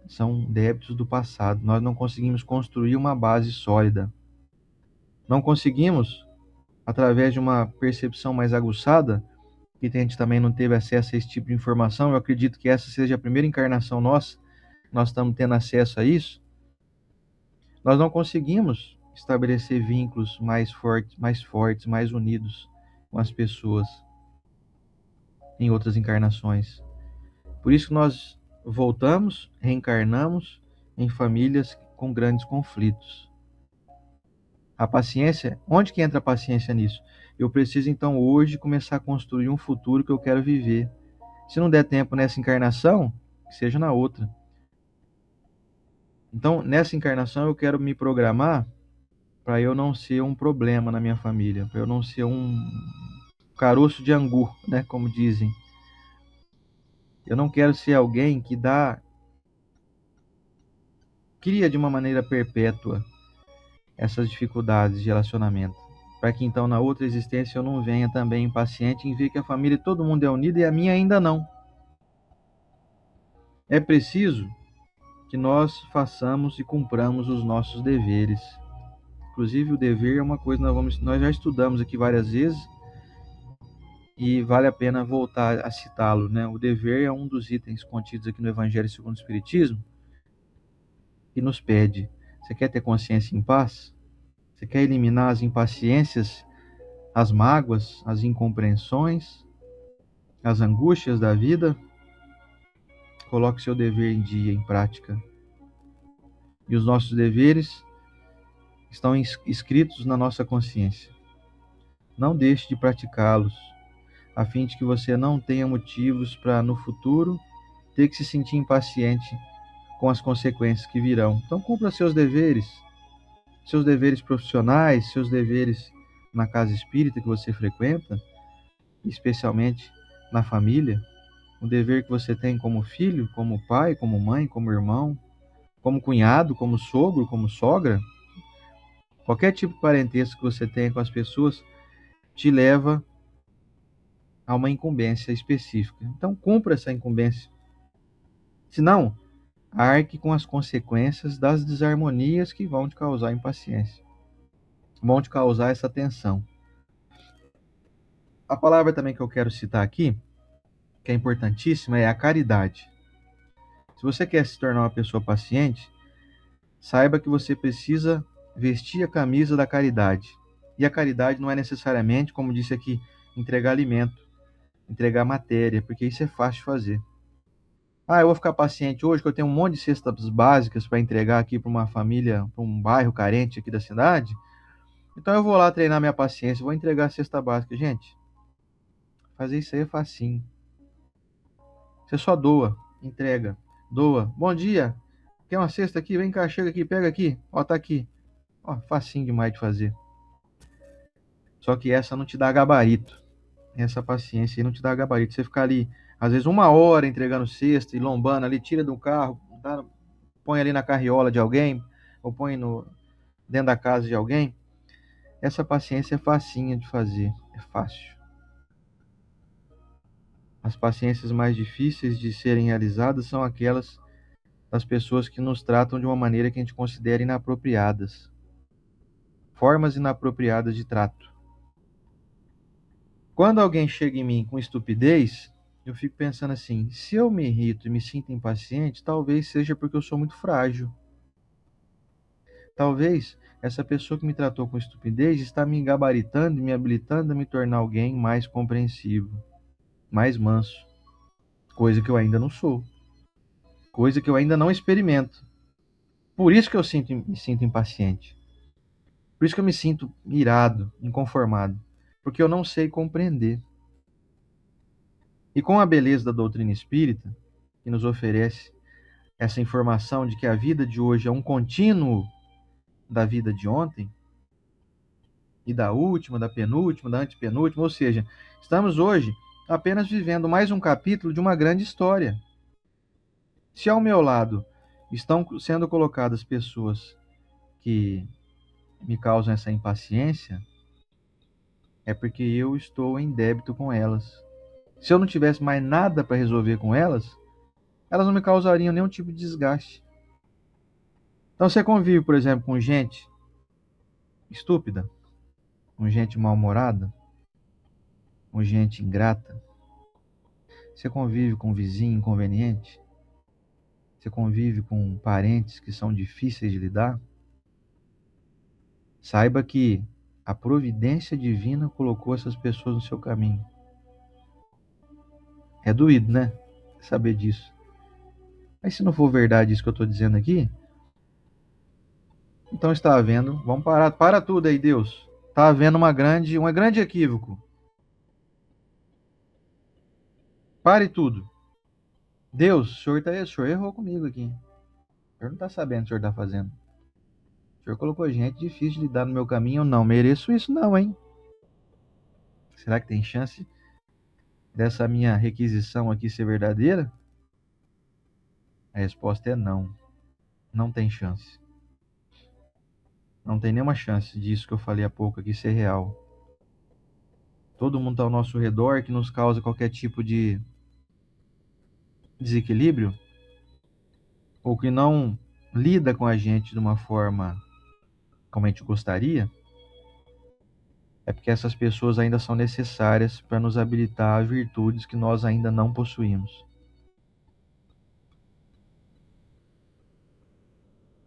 são débitos do passado. Nós não conseguimos construir uma base sólida. Não conseguimos, através de uma percepção mais aguçada, que a gente também não teve acesso a esse tipo de informação, eu acredito que essa seja a primeira encarnação nossa, nós estamos tendo acesso a isso, nós não conseguimos estabelecer vínculos mais fortes, mais unidos com as pessoas em outras encarnações. Por isso que nós voltamos, reencarnamos em famílias com grandes conflitos. A paciência, onde que entra a paciência nisso? Eu preciso então hoje começar a construir um futuro que eu quero viver. Se não der tempo nessa encarnação, que seja na outra. Então, nessa encarnação eu quero me programar para eu não ser um problema na minha família, para eu não ser um caroço de angu, né, como dizem. Eu não quero ser alguém que cria de uma maneira perpétua essas dificuldades de relacionamento, para que então na outra existência eu não venha também impaciente em ver que a família todo mundo é unido e a minha ainda não. É preciso que nós façamos e cumpramos os nossos deveres. Inclusive o dever é uma coisa que nós já estudamos aqui várias vezes e vale a pena voltar a citá-lo, né? O dever é um dos itens contidos aqui no Evangelho segundo o Espiritismo que nos pede: você quer ter consciência em paz? Você quer eliminar as impaciências, as mágoas, as incompreensões, as angústias da vida? Coloque seu dever em dia, em prática. E os nossos deveres estão escritos na nossa consciência. Não deixe de praticá-los, a fim de que você não tenha motivos para, no futuro, ter que se sentir impaciente com as consequências que virão. Então, cumpra seus deveres. seus deveres profissionais, seus deveres na casa espírita que você frequenta, especialmente na família, o dever que você tem como filho, como pai, como mãe, como irmão, como cunhado, como sogro, como sogra, qualquer tipo de parentesco que você tenha com as pessoas te leva a uma incumbência específica. Então, cumpra essa incumbência. Senão, arque com as consequências das desarmonias que vão te causar impaciência, vão te causar essa tensão. A palavra também que eu quero citar aqui, que é importantíssima, é a caridade. Se você quer se tornar uma pessoa paciente, saiba que você precisa vestir a camisa da caridade. E a caridade não é necessariamente, como disse aqui, entregar alimento, entregar matéria, porque isso é fácil de fazer. Eu vou ficar paciente hoje, que eu tenho um monte de cestas básicas para entregar aqui para uma família, para um bairro carente aqui da cidade. Então eu vou lá treinar minha paciência, vou entregar a cesta básica. Gente, fazer isso aí é facinho. Você só doa, entrega, doa. Bom dia, quer uma cesta aqui? Vem cá, chega aqui, pega aqui. Ó, tá aqui. Ó, facinho demais de fazer. Só que essa não te dá gabarito. Essa paciência aí não te dá gabarito. Você ficar ali, às vezes, 1 hora entregando cesta e lombando ali, tira do carro, põe ali na carriola de alguém, ou põe dentro da casa de alguém. Essa paciência é facinha de fazer. É fácil. As paciências mais difíceis de serem realizadas são aquelas das pessoas que nos tratam de uma maneira que a gente considera inapropriadas. Formas inapropriadas de trato. Quando alguém chega em mim com estupidez, eu fico pensando assim, se eu me irrito e me sinto impaciente, talvez seja porque eu sou muito frágil. Talvez essa pessoa que me tratou com estupidez está me gabaritando e me habilitando a me tornar alguém mais compreensivo, mais manso, coisa que eu ainda não sou, coisa que eu ainda não experimento. Por isso que eu me sinto impaciente. Por isso que eu me sinto irado, inconformado, porque eu não sei compreender. E com a beleza da doutrina espírita, que nos oferece essa informação de que a vida de hoje é um contínuo da vida de ontem, e da última, da penúltima, da antepenúltima, ou seja, estamos hoje apenas vivendo mais um capítulo de uma grande história. Se ao meu lado estão sendo colocadas pessoas que me causam essa impaciência, é porque eu estou em débito com elas. Se eu não tivesse mais nada para resolver com elas, elas não me causariam nenhum tipo de desgaste. Então você convive, por exemplo, com gente estúpida, com gente mal-humorada, com gente ingrata. Você convive com um vizinho inconveniente. Você convive com parentes que são difíceis de lidar. Saiba que a providência divina colocou essas pessoas no seu caminho. É doído, né? Saber disso. Mas se não for verdade isso que eu estou dizendo aqui, então está havendo, vamos parar, para tudo aí, Deus. Está havendo um grande equívoco. Pare tudo. Deus, o senhor errou comigo aqui. O senhor não está sabendo o que o senhor está fazendo. O senhor colocou gente difícil de lidar no meu caminho, eu não mereço isso não, hein? Será que tem chance dessa minha requisição aqui ser verdadeira? A resposta é não. Não tem chance. Não tem nenhuma chance disso que eu falei há pouco aqui ser real. Todo mundo está ao nosso redor que nos causa qualquer tipo de desequilíbrio ou que não lida com a gente de uma forma como a gente gostaria, é porque essas pessoas ainda são necessárias para nos habilitar a virtudes que nós ainda não possuímos.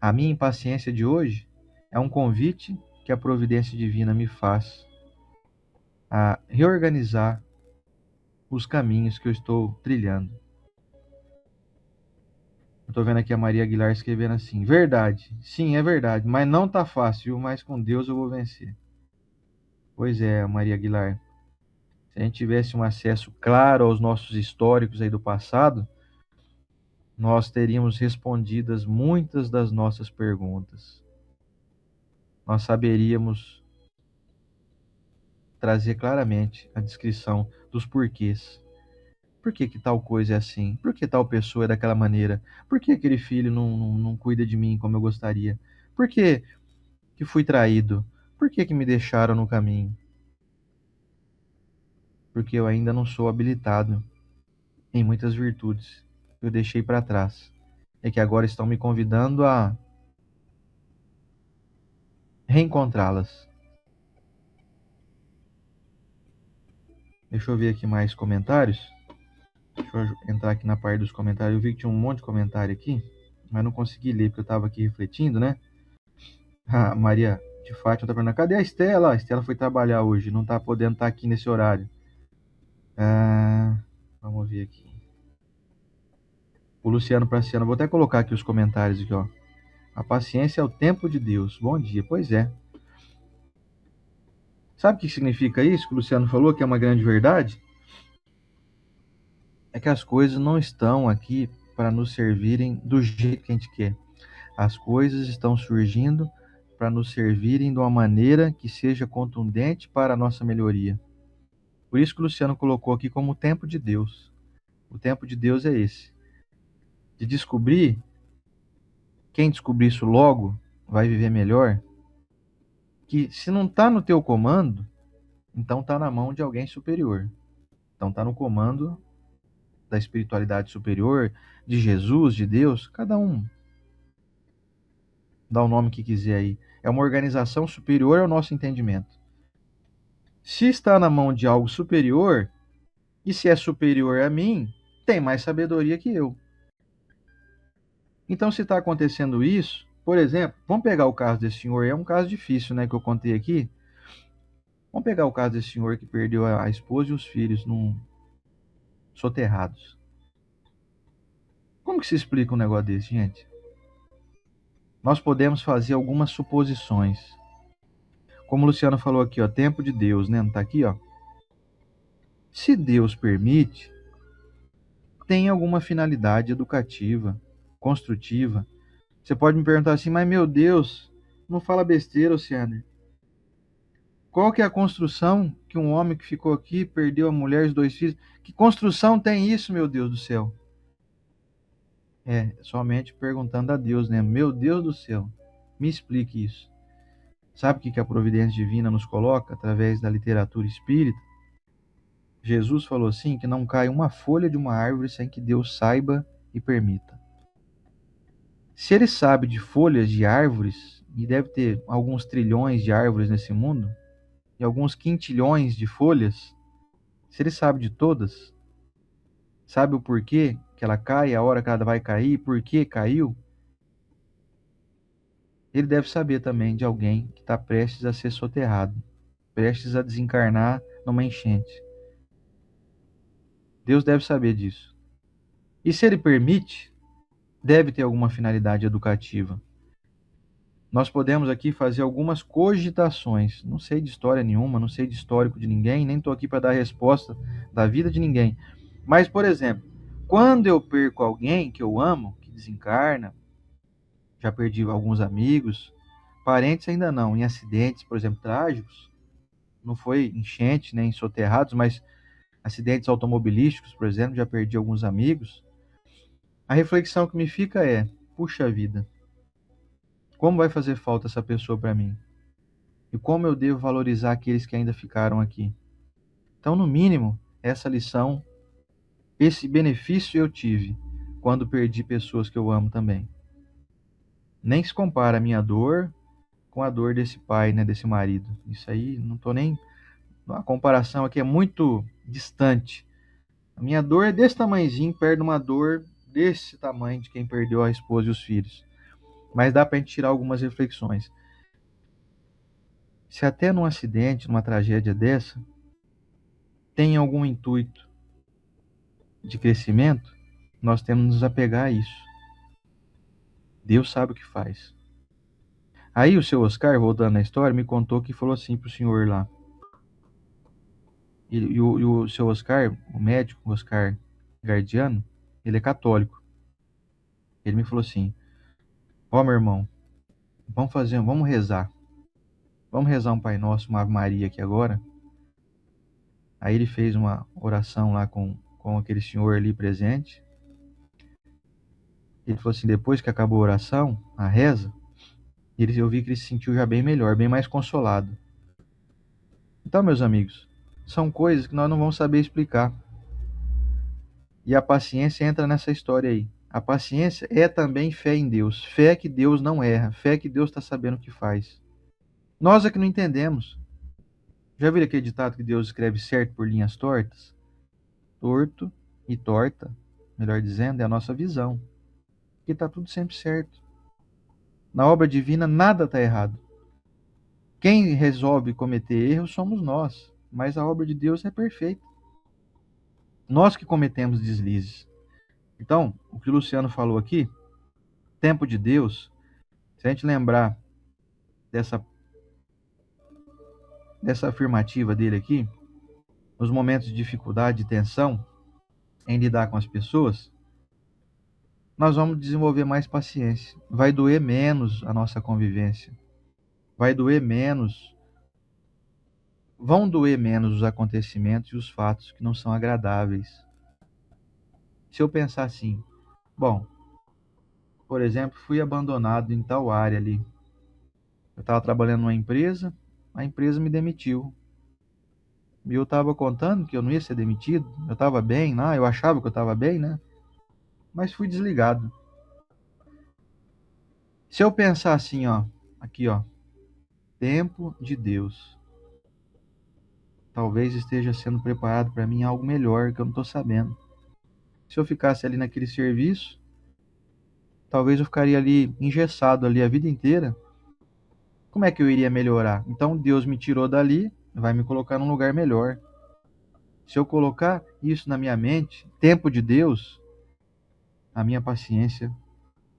A minha impaciência de hoje é um convite que a providência divina me faz a reorganizar os caminhos que eu estou trilhando. Eu estou vendo aqui a Maria Aguilar escrevendo assim, verdade, sim, é verdade, mas não está fácil, mas com Deus eu vou vencer. Pois é, Maria Aguilar, se a gente tivesse um acesso claro aos nossos históricos aí do passado, nós teríamos respondidas muitas das nossas perguntas. nós saberíamos trazer claramente a descrição dos porquês. Por que que tal coisa é assim? Por que tal pessoa é daquela maneira? Por que aquele filho não cuida de mim como eu gostaria? Por que que fui traído? Por que que me deixaram no caminho? Porque eu ainda não sou habilitado em muitas virtudes que eu deixei para trás. É que agora estão me convidando a reencontrá-las. Deixa eu ver aqui mais comentários. Deixa eu entrar aqui na parte dos comentários. Eu vi que tinha um monte de comentário aqui, mas não consegui ler porque eu estava aqui refletindo, né? A Maria de Fátima está perguntando, cadê a Estela? A Estela foi trabalhar hoje, não está podendo estar aqui nesse horário. Vamos ver aqui. O Luciano Praciano, vou até colocar aqui os comentários aqui, ó. A paciência é o tempo de Deus. Bom dia. Pois é. Sabe o que significa isso que o Luciano falou, que é uma grande verdade? É que as coisas não estão aqui para nos servirem do jeito que a gente quer. As coisas estão surgindo para nos servirem de uma maneira que seja contundente para a nossa melhoria. Por isso que o Luciano colocou aqui como o tempo de Deus. O tempo de Deus é esse. De descobrir, quem descobrir isso logo vai viver melhor, que se não está no teu comando, então está na mão de alguém superior. Então está no comando da espiritualidade superior, de Jesus, de Deus, cada um dá o nome que quiser aí. É uma organização superior ao nosso entendimento. Se está na mão de algo superior, e se é superior a mim, tem mais sabedoria que eu. Então, se está acontecendo isso, por exemplo, vamos pegar o caso desse senhor, é um caso difícil, né, que eu contei aqui. Vamos pegar o caso desse senhor que perdeu a esposa e os filhos soterrados. Como que se explica um negócio desse, gente? Nós podemos fazer algumas suposições. Como o Luciano falou aqui, ó, tempo de Deus, né? Não tá aqui, ó. Se Deus permite, tem alguma finalidade educativa, construtiva. Você pode me perguntar assim, mas meu Deus, não fala besteira, Luciano. Qual que é a construção que um homem que ficou aqui, perdeu a mulher e os dois filhos? Que construção tem isso, meu Deus do céu? É, somente perguntando a Deus, né? Meu Deus do céu, me explique isso. Sabe o que a providência divina nos coloca através da literatura espírita? Jesus falou assim, que não cai uma folha de uma árvore sem que Deus saiba e permita. Se ele sabe de folhas de árvores, e deve ter alguns trilhões de árvores nesse mundo, e alguns quintilhões de folhas, se ele sabe de todas, sabe o porquê que ela cai, a hora que ela vai cair, por que caiu, ele deve saber também de alguém que está prestes a ser soterrado, prestes a desencarnar numa enchente. Deus deve saber disso. E se ele permite, deve ter alguma finalidade educativa. Nós podemos aqui fazer algumas cogitações. Não sei de história nenhuma, não sei de histórico de ninguém, nem estou aqui para dar resposta da vida de ninguém. Mas, por exemplo, quando eu perco alguém que eu amo, que desencarna, já perdi alguns amigos, parentes ainda não, em acidentes, por exemplo, trágicos, não foi enchente, nem soterrados, mas acidentes automobilísticos, por exemplo, já perdi alguns amigos. A reflexão que me fica é, puxa vida, como vai fazer falta essa pessoa para mim? E como eu devo valorizar aqueles que ainda ficaram aqui? Então, no mínimo, essa lição, esse benefício eu tive quando perdi pessoas que eu amo também. Nem se compara a minha dor com a dor desse pai, né, desse marido. Isso aí, não tô nem... A comparação aqui é muito distante. A minha dor é desse tamanhozinho, perto de uma dor desse tamanho de quem perdeu a esposa e os filhos. Mas dá para a gente tirar algumas reflexões. Se até num acidente, numa tragédia dessa, tem algum intuito de crescimento, nós temos que nos apegar a isso. Deus sabe o que faz. Aí o seu Oscar, voltando na história, me contou que falou assim pro senhor lá. E o seu Oscar, o médico, o Oscar Gardiano, ele é católico. Ele me falou assim, ó meu irmão, vamos rezar. Vamos rezar um Pai Nosso, uma Ave Maria aqui agora. Aí ele fez uma oração lá com aquele senhor ali presente. Ele falou assim, depois que acabou a oração, a reza, eu vi que ele se sentiu já bem melhor, bem mais consolado. Então, meus amigos, são coisas que nós não vamos saber explicar. E a paciência entra nessa história aí. A paciência é também fé em Deus. Fé que Deus não erra. Fé que Deus está sabendo o que faz. Nós é que não entendemos. Já viram aquele ditado que Deus escreve certo por linhas tortas? Torto e torta, melhor dizendo, é a nossa visão. Porque está tudo sempre certo. Na obra divina, nada está errado. Quem resolve cometer erros somos nós. Mas a obra de Deus é perfeita. Nós que cometemos deslizes. Então, o que o Luciano falou aqui, tempo de Deus, se a gente lembrar dessa afirmativa dele aqui, nos momentos de dificuldade, de tensão, em lidar com as pessoas, nós vamos desenvolver mais paciência. Vai doer menos a nossa convivência. Vai doer menos. Vão doer menos os acontecimentos e os fatos que não são agradáveis. Se eu pensar assim, bom, por exemplo, fui abandonado em tal área ali. Eu estava trabalhando numa empresa, a empresa me demitiu. E eu estava contando que eu não ia ser demitido. Eu estava bem lá, eu achava que eu estava bem, né? Mas fui desligado. Se eu pensar assim, ó, aqui, ó, tempo de Deus. Talvez esteja sendo preparado para mim algo melhor que eu não estou sabendo. Se eu ficasse ali naquele serviço, talvez eu ficaria ali engessado ali a vida inteira. Como é que eu iria melhorar? Então Deus me tirou dali, vai me colocar num lugar melhor. Se eu colocar isso na minha mente, tempo de Deus, a minha paciência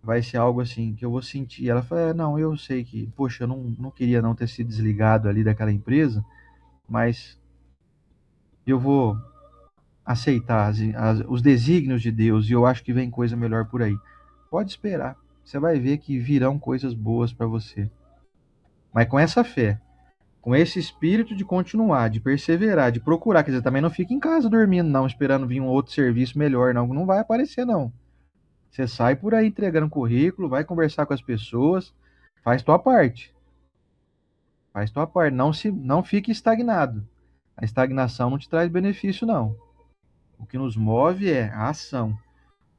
vai ser algo assim que eu vou sentir. Ela fala, não, eu sei que, poxa, eu não queria não ter sido desligado ali daquela empresa, mas eu vou aceitar os desígnios de Deus e eu acho que vem coisa melhor por aí. Pode esperar, você vai ver que virão coisas boas para você. Mas com essa fé, com esse espírito de continuar, de perseverar, de procurar, quer dizer, também não fica em casa dormindo, não, esperando vir um outro serviço melhor, não vai aparecer, não. Você sai por aí entregando currículo, vai conversar com as pessoas, faz tua parte. Faz tua parte, não fique estagnado. A estagnação não te traz benefício, não. O que nos move é a ação.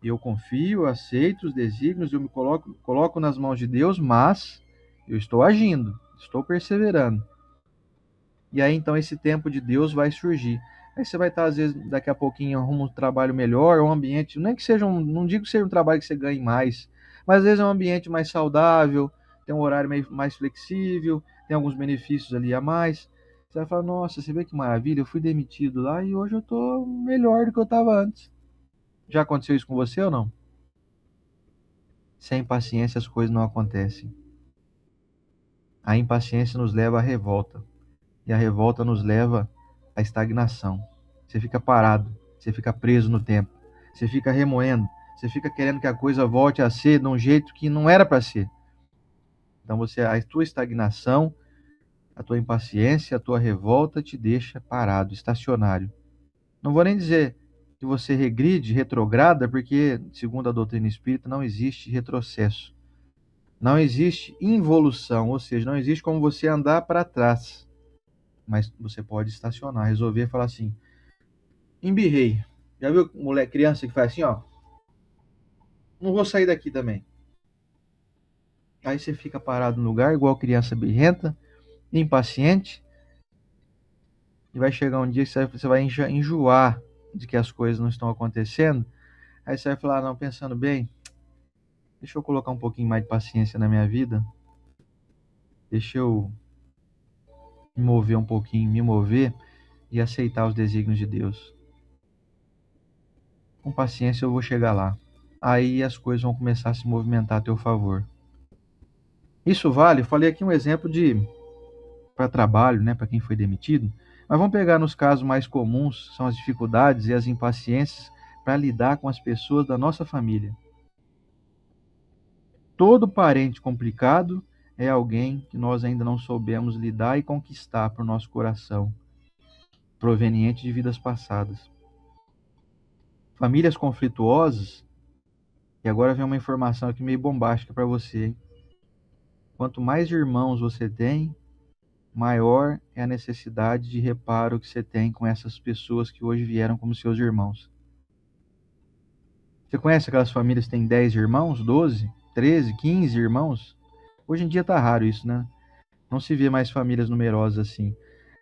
Eu confio, aceito os desígnios, eu me coloco nas mãos de Deus, mas eu estou agindo, estou perseverando. E aí, então, esse tempo de Deus vai surgir. Aí você vai estar, às vezes, daqui a pouquinho, arruma um trabalho melhor, um ambiente, não é que seja não digo que seja um trabalho que você ganhe mais, mas às vezes é um ambiente mais saudável, tem um horário mais flexível, tem alguns benefícios ali a mais. Você vai falar, nossa, você vê que maravilha, eu fui demitido lá e hoje eu estou melhor do que eu estava antes. Já aconteceu isso com você ou não? Sem paciência as coisas não acontecem. A impaciência nos leva à revolta. E a revolta nos leva à estagnação. Você fica parado, você fica preso no tempo, você fica remoendo, você fica querendo que a coisa volte a ser de um jeito que não era para ser. Então a tua estagnação, a tua impaciência, a tua revolta te deixa parado, estacionário. Não vou nem dizer que você regride, retrograda, porque, segundo a doutrina espírita, não existe retrocesso. Não existe involução, ou seja, não existe como você andar para trás. Mas você pode estacionar, resolver falar assim, embirrei. Já viu moleque, criança que faz assim, ó? Não vou sair daqui também. Aí você fica parado no lugar, igual criança birrenta, impaciente, e vai chegar um dia que você vai enjoar de que as coisas não estão acontecendo. Aí você vai falar, não, pensando bem, deixa eu colocar um pouquinho mais de paciência na minha vida, deixa eu me mover um pouquinho, me mover e aceitar os desígnios de Deus. Com paciência eu vou chegar lá. Aí as coisas vão começar a se movimentar a teu favor. Isso vale, eu falei aqui um exemplo para trabalho, né, para quem foi demitido, mas vamos pegar nos casos mais comuns, são as dificuldades e as impaciências para lidar com as pessoas da nossa família. Todo parente complicado é alguém que nós ainda não soubemos lidar e conquistar para o nosso coração, proveniente de vidas passadas. Famílias conflituosas, e agora vem uma informação aqui meio bombástica para você, hein? Quanto mais irmãos você tem, maior é a necessidade de reparo que você tem com essas pessoas que hoje vieram como seus irmãos. Você conhece aquelas famílias que têm 10 irmãos, 12, 13, 15 irmãos? Hoje em dia tá raro isso, né? Não se vê mais famílias numerosas assim.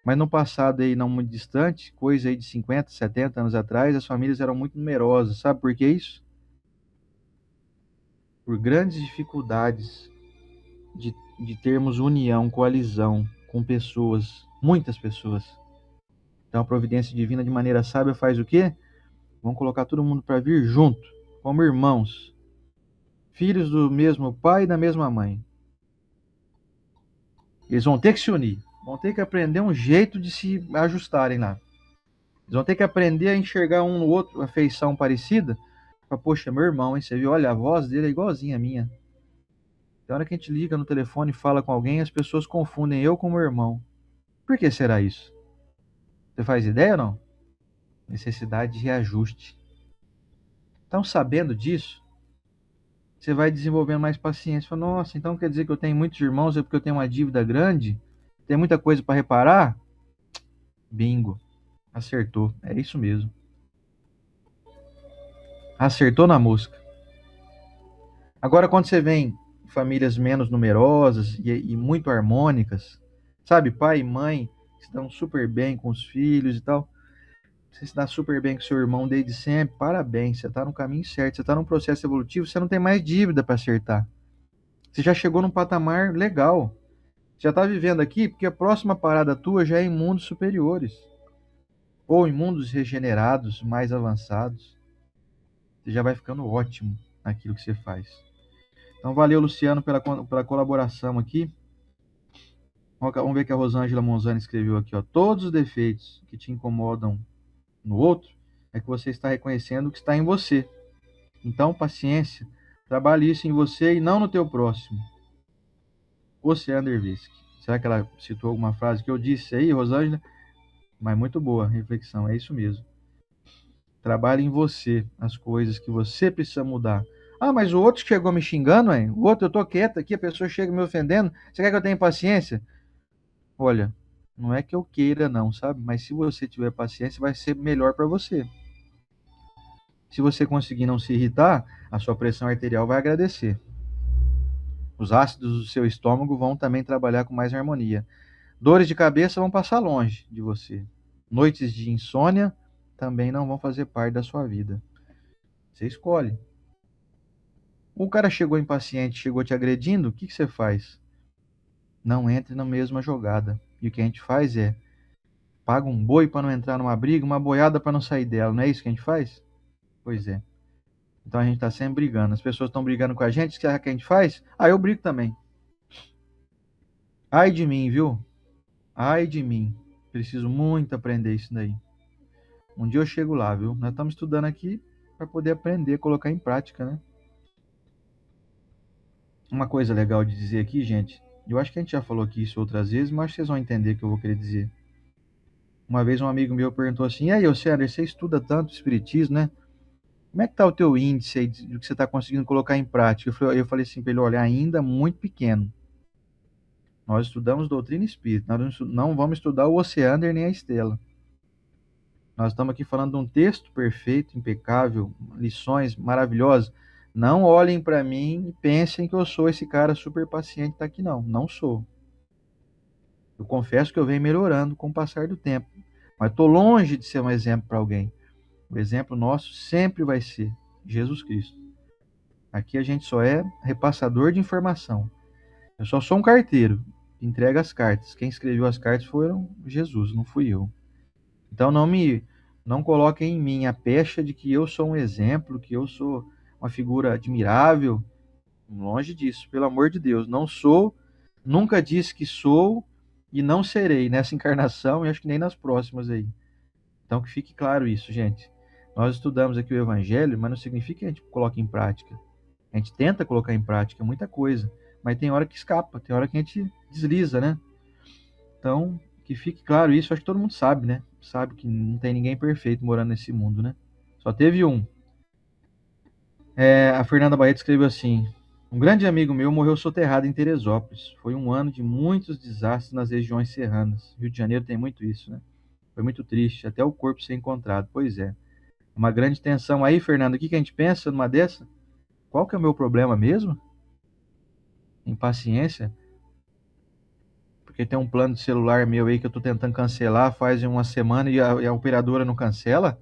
Mas no passado aí não muito distante, coisa aí de 50, 70 anos atrás, as famílias eram muito numerosas. Sabe por que isso? Por grandes dificuldades de termos união, coalizão com pessoas, muitas pessoas. Então a providência divina de maneira sábia faz o quê? Vamos colocar todo mundo para vir junto, como irmãos, filhos do mesmo pai e da mesma mãe. Eles vão ter que se unir, vão ter que aprender um jeito de se ajustarem lá. Eles vão ter que aprender a enxergar um no outro a feição parecida. Poxa, meu irmão, hein? Você viu? Olha, a voz dele é igualzinha a minha. Da hora que a gente liga no telefone e fala com alguém, as pessoas confundem eu com meu irmão. Por que será isso? Você faz ideia ou não? Necessidade de reajuste. Então, sabendo disso, você vai desenvolvendo mais paciência. Fala, nossa, então quer dizer que eu tenho muitos irmãos é porque eu tenho uma dívida grande? Tem muita coisa para reparar? Bingo. Acertou. É isso mesmo. Acertou na mosca. Agora, quando você vem em famílias menos numerosas e muito harmônicas, sabe, pai e mãe que se dão super bem com os filhos e tal, você se dá super bem com seu irmão desde sempre, parabéns, você está no caminho certo, você está num processo evolutivo, você não tem mais dívida para acertar. Você já chegou num patamar legal. Você já está vivendo aqui porque a próxima parada tua já é em mundos superiores. Ou em mundos regenerados, mais avançados. Você já vai ficando ótimo naquilo que você faz. Então, valeu, Luciano, pela colaboração aqui. Vamos ver o que a Rosângela Monzani escreveu aqui. Ó. Todos os defeitos que te incomodam no outro é que você está reconhecendo o que está em você. Então, paciência. Trabalhe isso em você e não no teu próximo. Oceano Dervisc. Será que ela citou alguma frase que eu disse aí, Rosângela? Mas muito boa reflexão, é isso mesmo. Trabalhe em você as coisas que você precisa mudar. Ah, mas o outro chegou me xingando, hein? O outro, eu tô quieto aqui, a pessoa chega me ofendendo. Você quer que eu tenha paciência? Olha, não é que eu queira não, sabe? Mas se você tiver paciência, vai ser melhor para você. Se você conseguir não se irritar, a sua pressão arterial vai agradecer. Os ácidos do seu estômago vão também trabalhar com mais harmonia. Dores de cabeça vão passar longe de você. Noites de insônia também não vão fazer parte da sua vida. Você escolhe. O cara chegou impaciente, chegou te agredindo, o que você faz? Não entre na mesma jogada. E o que a gente faz é paga um boi para não entrar numa briga, uma boiada para não sair dela. Não é isso que a gente faz? Pois é. Então a gente está sempre brigando. As pessoas estão brigando com a gente, o que a gente faz? Ah, eu brigo também. Ai de mim, viu? Ai de mim. Preciso muito aprender isso daí. Um dia eu chego lá, viu? Nós estamos estudando aqui para poder aprender, colocar em prática, né? Uma coisa legal de dizer aqui, gente, eu acho que a gente já falou aqui isso outras vezes, mas acho que vocês vão entender o que eu vou querer dizer. Uma vez um amigo meu perguntou assim, e aí, Alceder, você estuda tanto espiritismo, né? Como é que tá o teu índice aí do que você está conseguindo colocar em prática? Eu falei assim para ele, olha, ainda muito pequeno. Nós estudamos doutrina espírita, nós não vamos estudar o Oceander nem a Estela. Nós estamos aqui falando de um texto perfeito, impecável, lições maravilhosas. Não olhem para mim e pensem que eu sou esse cara super paciente que está aqui, não. Não sou. Eu confesso que eu venho melhorando com o passar do tempo. Mas estou longe de ser um exemplo para alguém. O exemplo nosso sempre vai ser Jesus Cristo. Aqui a gente só é repassador de informação. Eu só sou um carteiro que entrega as cartas. Quem escreveu as cartas foram Jesus, não fui eu. Então não coloquem em mim a pecha de que eu sou um exemplo, que eu sou uma figura admirável. Longe disso, pelo amor de Deus. Não sou, nunca disse que sou e não serei nessa encarnação e acho que nem nas próximas aí. Então que fique claro isso, gente. Nós estudamos aqui o Evangelho, mas não significa que a gente coloque em prática. A gente tenta colocar em prática muita coisa, mas tem hora que escapa, tem hora que a gente desliza, né? Então, que fique claro isso, acho que todo mundo sabe, né? Sabe que não tem ninguém perfeito morando nesse mundo, né? Só teve um. A Fernanda Baeta escreveu assim: um grande amigo meu morreu soterrado em Teresópolis. Foi um ano de muitos desastres nas regiões serranas. Rio de Janeiro tem muito isso, né? Foi muito triste, até o corpo ser encontrado. Pois é. Uma grande tensão aí, Fernando. O que a gente pensa numa dessa? Qual que é o meu problema mesmo? Impaciência? Porque tem um plano de celular meu aí que eu tô tentando cancelar faz uma semana e a operadora não cancela?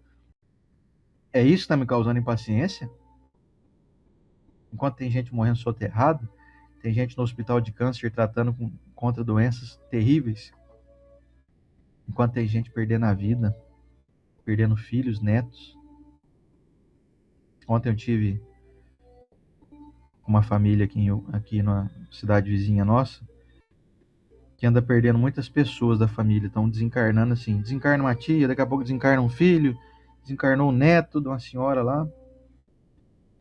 É isso que tá me causando impaciência? Enquanto tem gente morrendo soterrado, tem gente no hospital de câncer tratando contra doenças terríveis. Enquanto tem gente perdendo a vida, perdendo filhos, netos. Ontem eu tive uma família aqui na cidade vizinha nossa, que anda perdendo muitas pessoas da família, estão desencarnando assim. Desencarna uma tia, daqui a pouco desencarna um filho, desencarnou o neto de uma senhora lá.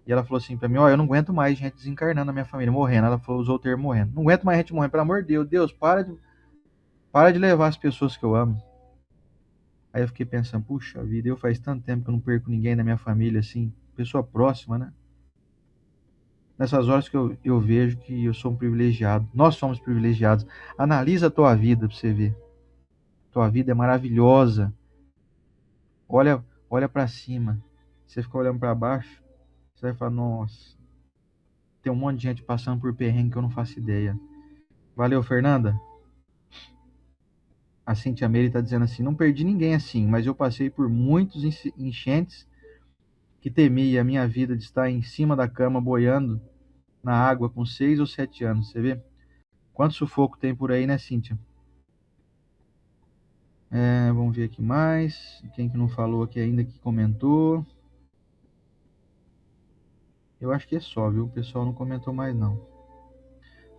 E ela falou assim pra mim: ó, eu não aguento mais gente desencarnando na minha família, morrendo. Ela falou, usou o termo morrendo. Não aguento mais gente morrendo, pelo amor de Deus. Deus, para de levar as pessoas que eu amo. Aí eu fiquei pensando, puxa vida, eu faz tanto tempo que eu não perco ninguém da minha família, assim, pessoa próxima, né? Nessas horas que eu vejo que eu sou um privilegiado. Nós somos privilegiados. Analisa a tua vida pra você ver. Tua vida é maravilhosa. Olha para cima. Você fica olhando para baixo, você vai falar, nossa, tem um monte de gente passando por perrengue que eu não faço ideia. Valeu, Fernanda. A Cintia Meire está dizendo assim: não perdi ninguém assim, mas eu passei por muitos enchentes que temia a minha vida de estar em cima da cama boiando na água com 6 ou 7 anos. Você vê quanto sufoco tem por aí, né, Cíntia? Vamos ver aqui mais. Quem que não falou aqui ainda que comentou? Eu acho que é só, viu? O pessoal não comentou mais, não.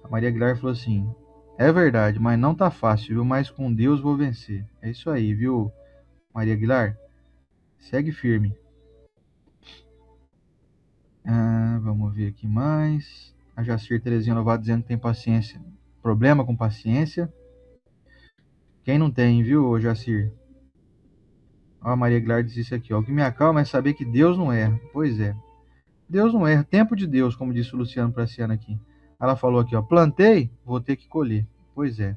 A Maria Aguilar falou assim: é verdade, mas não tá fácil, viu? Mas com Deus vou vencer. É isso aí, viu, Maria Aguilar? Segue firme. Vamos ver aqui mais. A Jacir Terezinha Lovato dizendo que tem paciência. Problema com paciência. Quem não tem, viu, Jacir? Ó, a Maria Aguilar disse isso aqui, ó. O que me acalma é saber que Deus não erra. Pois é. Deus não erra. Tempo de Deus, como disse o Luciano Praciano aqui. Ela falou aqui, ó. Plantei, vou ter que colher. Pois é.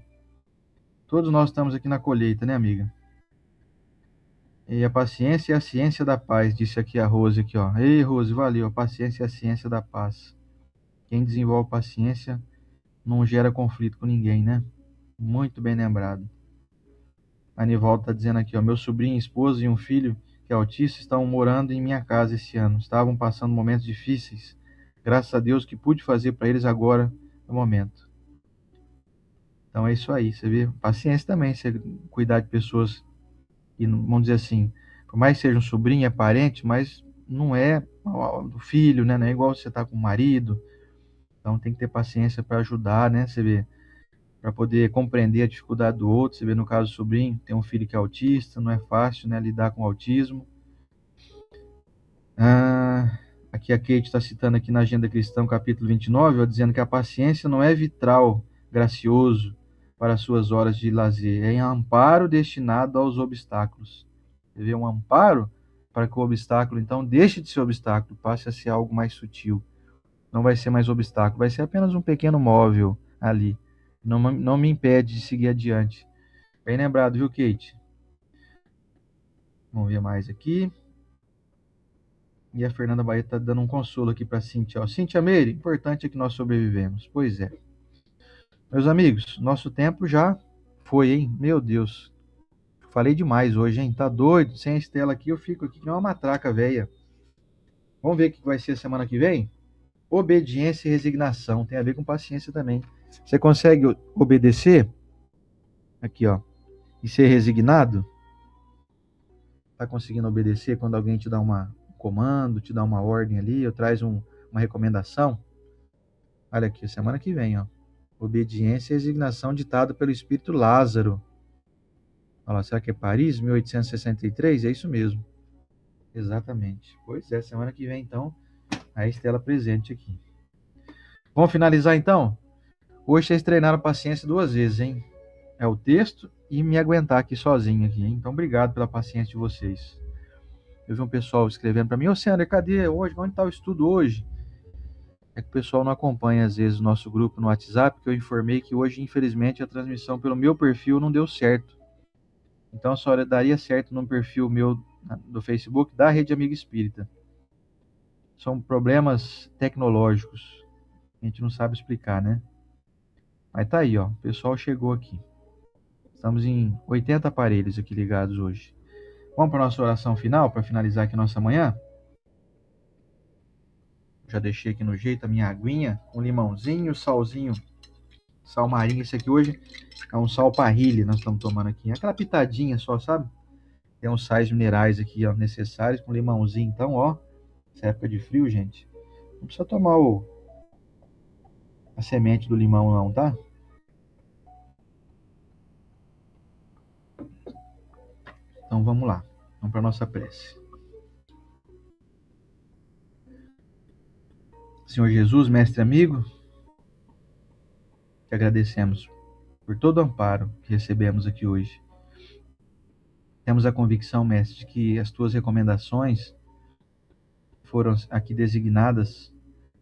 Todos nós estamos aqui na colheita, né, amiga? E a paciência é a ciência da paz, disse aqui a Rose aqui, ó. Ei, Rose, valeu. A paciência é a ciência da paz. Quem desenvolve paciência não gera conflito com ninguém, né? Muito bem lembrado. A Nivaldo está dizendo aqui, ó, meu sobrinho, esposa e um filho que é autista estão morando em minha casa esse ano. Estavam passando momentos difíceis. Graças a Deus que pude fazer para eles agora no momento. Então é isso aí, você vê. Paciência também, você cuidar de pessoas e vamos dizer assim, por mais que seja um sobrinho, é parente, mas não é do filho, né? Não é igual você tá com o marido. Então tem que ter paciência para ajudar, né? Você vê, para poder compreender a dificuldade do outro. Você vê no caso do sobrinho, tem um filho que é autista, não é fácil, né, lidar com o autismo. Aqui a Kate está citando aqui na Agenda Cristã, capítulo 29, ó, dizendo que a paciência não é vitral gracioso para as suas horas de lazer, é um amparo destinado aos obstáculos. Você vê, um amparo para que o obstáculo, então, deixe de ser obstáculo, passe a ser algo mais sutil. Não vai ser mais obstáculo, vai ser apenas um pequeno móvel ali. Não me impede de seguir adiante. Bem lembrado, viu, Kate? Vamos ver mais aqui. E a Fernanda Bahia está dando um consolo aqui para a Cintia. Ó, Cintia Meire, importante é que nós sobrevivemos. Pois é. Meus amigos, nosso tempo já foi, hein? Meu Deus. Falei demais hoje, hein? Tá doido? Sem a Estela aqui, eu fico aqui que nem uma matraca velha. Vamos ver o que vai ser semana que vem? Obediência e resignação. Tem a ver com paciência também. Você consegue obedecer? Aqui, ó. E ser resignado? Tá conseguindo obedecer quando alguém te dá um comando, te dá uma ordem ali, ou traz uma recomendação? Olha aqui, semana que vem, ó. Obediência e resignação ditado pelo Espírito Lázaro. Olha lá, será que é Paris, 1863? É isso mesmo. Exatamente. Pois é, semana que vem, então, a Estela presente aqui. Vamos finalizar, então? Hoje vocês treinaram paciência 2 vezes, hein? É o texto e me aguentar aqui sozinho aqui, hein? Então, obrigado pela paciência de vocês. Eu vi um pessoal escrevendo para mim: ô Sandra, cadê hoje? Onde está o estudo hoje? É que o pessoal não acompanha, às vezes, o nosso grupo no WhatsApp, porque eu informei que hoje, infelizmente, a transmissão pelo meu perfil não deu certo. Então, só daria certo no perfil meu do Facebook da Rede Amigo Espírita. São problemas tecnológicos. A gente não sabe explicar, né? Mas tá aí, ó. O pessoal chegou aqui. Estamos em 80 aparelhos aqui ligados hoje. Vamos para a nossa oração final, para finalizar aqui nossa manhã? Já deixei aqui no jeito a minha aguinha, com limãozinho, salzinho, sal marinho. Esse aqui hoje é um sal parrilha, nós estamos tomando aqui. Aquela pitadinha só, sabe? Tem uns sais minerais aqui, ó, necessários, com limãozinho. Então, ó, essa época de frio, gente, não precisa tomar a semente do limão não, tá? Então, vamos lá. Vamos para a nossa prece. Senhor Jesus, mestre amigo, te agradecemos por todo o amparo que recebemos aqui hoje. Temos a convicção, mestre, de que as tuas recomendações foram aqui designadas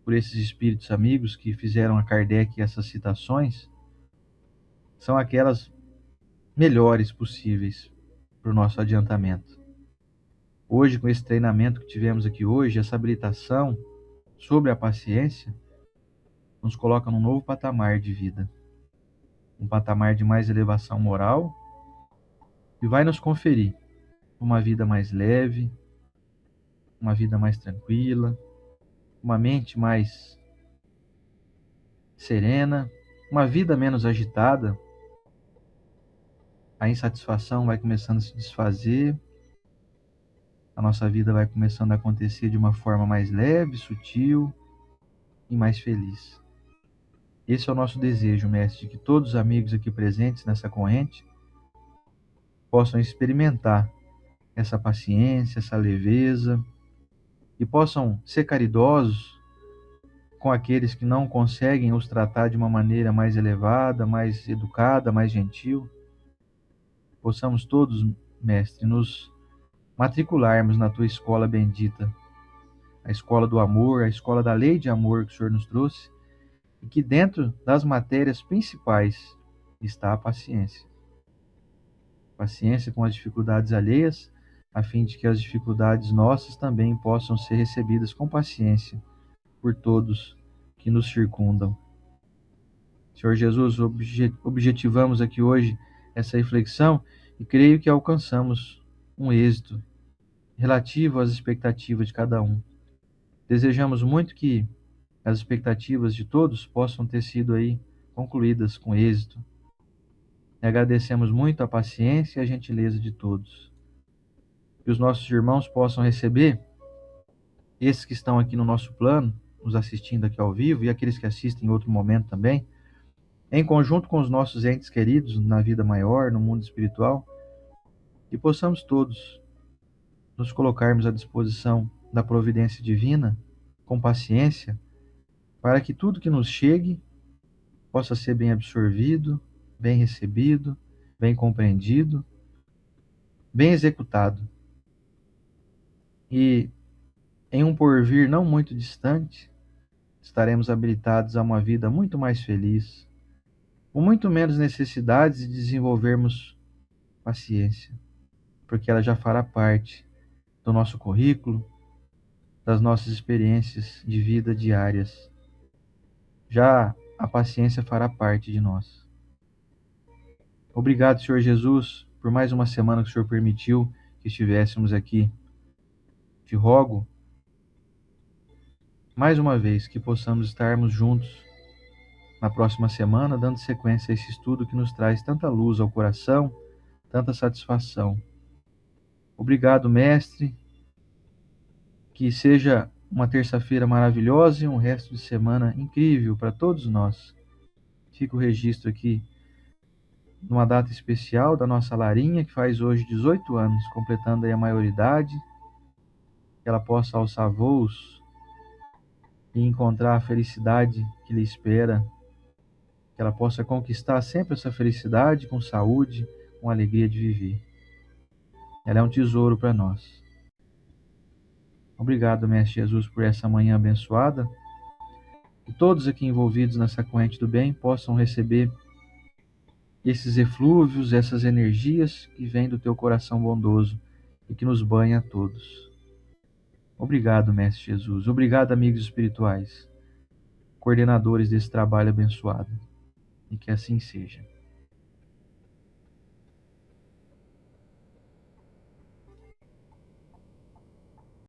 por esses espíritos amigos que fizeram a Kardec essas citações, são aquelas melhores possíveis para o nosso adiantamento. Hoje, com esse treinamento que tivemos aqui hoje, essa habilitação sobre a paciência, nos coloca num novo patamar de vida. Um patamar de mais elevação moral e vai nos conferir uma vida mais leve, uma vida mais tranquila, uma mente mais serena, uma vida menos agitada. A insatisfação vai começando a se desfazer, a nossa vida vai começando a acontecer de uma forma mais leve, sutil e mais feliz. Esse é o nosso desejo, mestre, que todos os amigos aqui presentes nessa corrente possam experimentar essa paciência, essa leveza, e possam ser caridosos com aqueles que não conseguem os tratar de uma maneira mais elevada, mais educada, mais gentil. Possamos todos, mestre, nos matricularmos na tua escola bendita, a escola do amor, a escola da lei de amor que o Senhor nos trouxe, e que dentro das matérias principais está a paciência. Paciência com as dificuldades alheias, a fim de que as dificuldades nossas também possam ser recebidas com paciência por todos que nos circundam. Senhor Jesus, objetivamos aqui hoje essa reflexão e creio que alcançamos um êxito relativo às expectativas de cada um. Desejamos muito que as expectativas de todos possam ter sido aí concluídas com êxito. E agradecemos muito a paciência e a gentileza de todos. Que os nossos irmãos possam receber, esses que estão aqui no nosso plano, nos assistindo aqui ao vivo, e aqueles que assistem em outro momento também, em conjunto com os nossos entes queridos na vida maior, no mundo espiritual, que possamos todos nos colocarmos à disposição da providência divina, com paciência, para que tudo que nos chegue possa ser bem absorvido, bem recebido, bem compreendido, bem executado. E em um porvir não muito distante, estaremos habilitados a uma vida muito mais feliz, com muito menos necessidades de desenvolvermos paciência, porque ela já fará parte do nosso currículo, das nossas experiências de vida diárias. Já a paciência fará parte de nós. Obrigado, Senhor Jesus, por mais uma semana que o Senhor permitiu que estivéssemos aqui. Te rogo, mais uma vez, que possamos estarmos juntos na próxima semana, dando sequência a esse estudo que nos traz tanta luz ao coração, tanta satisfação. Obrigado, mestre, que seja uma terça-feira maravilhosa e um resto de semana incrível para todos nós. Fica o registro aqui numa data especial da nossa Larinha, que faz hoje 18 anos, completando aí a maioridade, que ela possa alçar voos e encontrar a felicidade que lhe espera que ela possa conquistar sempre essa felicidade com saúde, com alegria de viver. Ela é um tesouro para nós. Obrigado, Mestre Jesus, por essa manhã abençoada. Que todos aqui envolvidos nessa corrente do bem possam receber esses eflúvios, essas energias que vêm do teu coração bondoso e que nos banha a todos. Obrigado, Mestre Jesus. Obrigado, amigos espirituais, coordenadores desse trabalho abençoado. E que assim seja.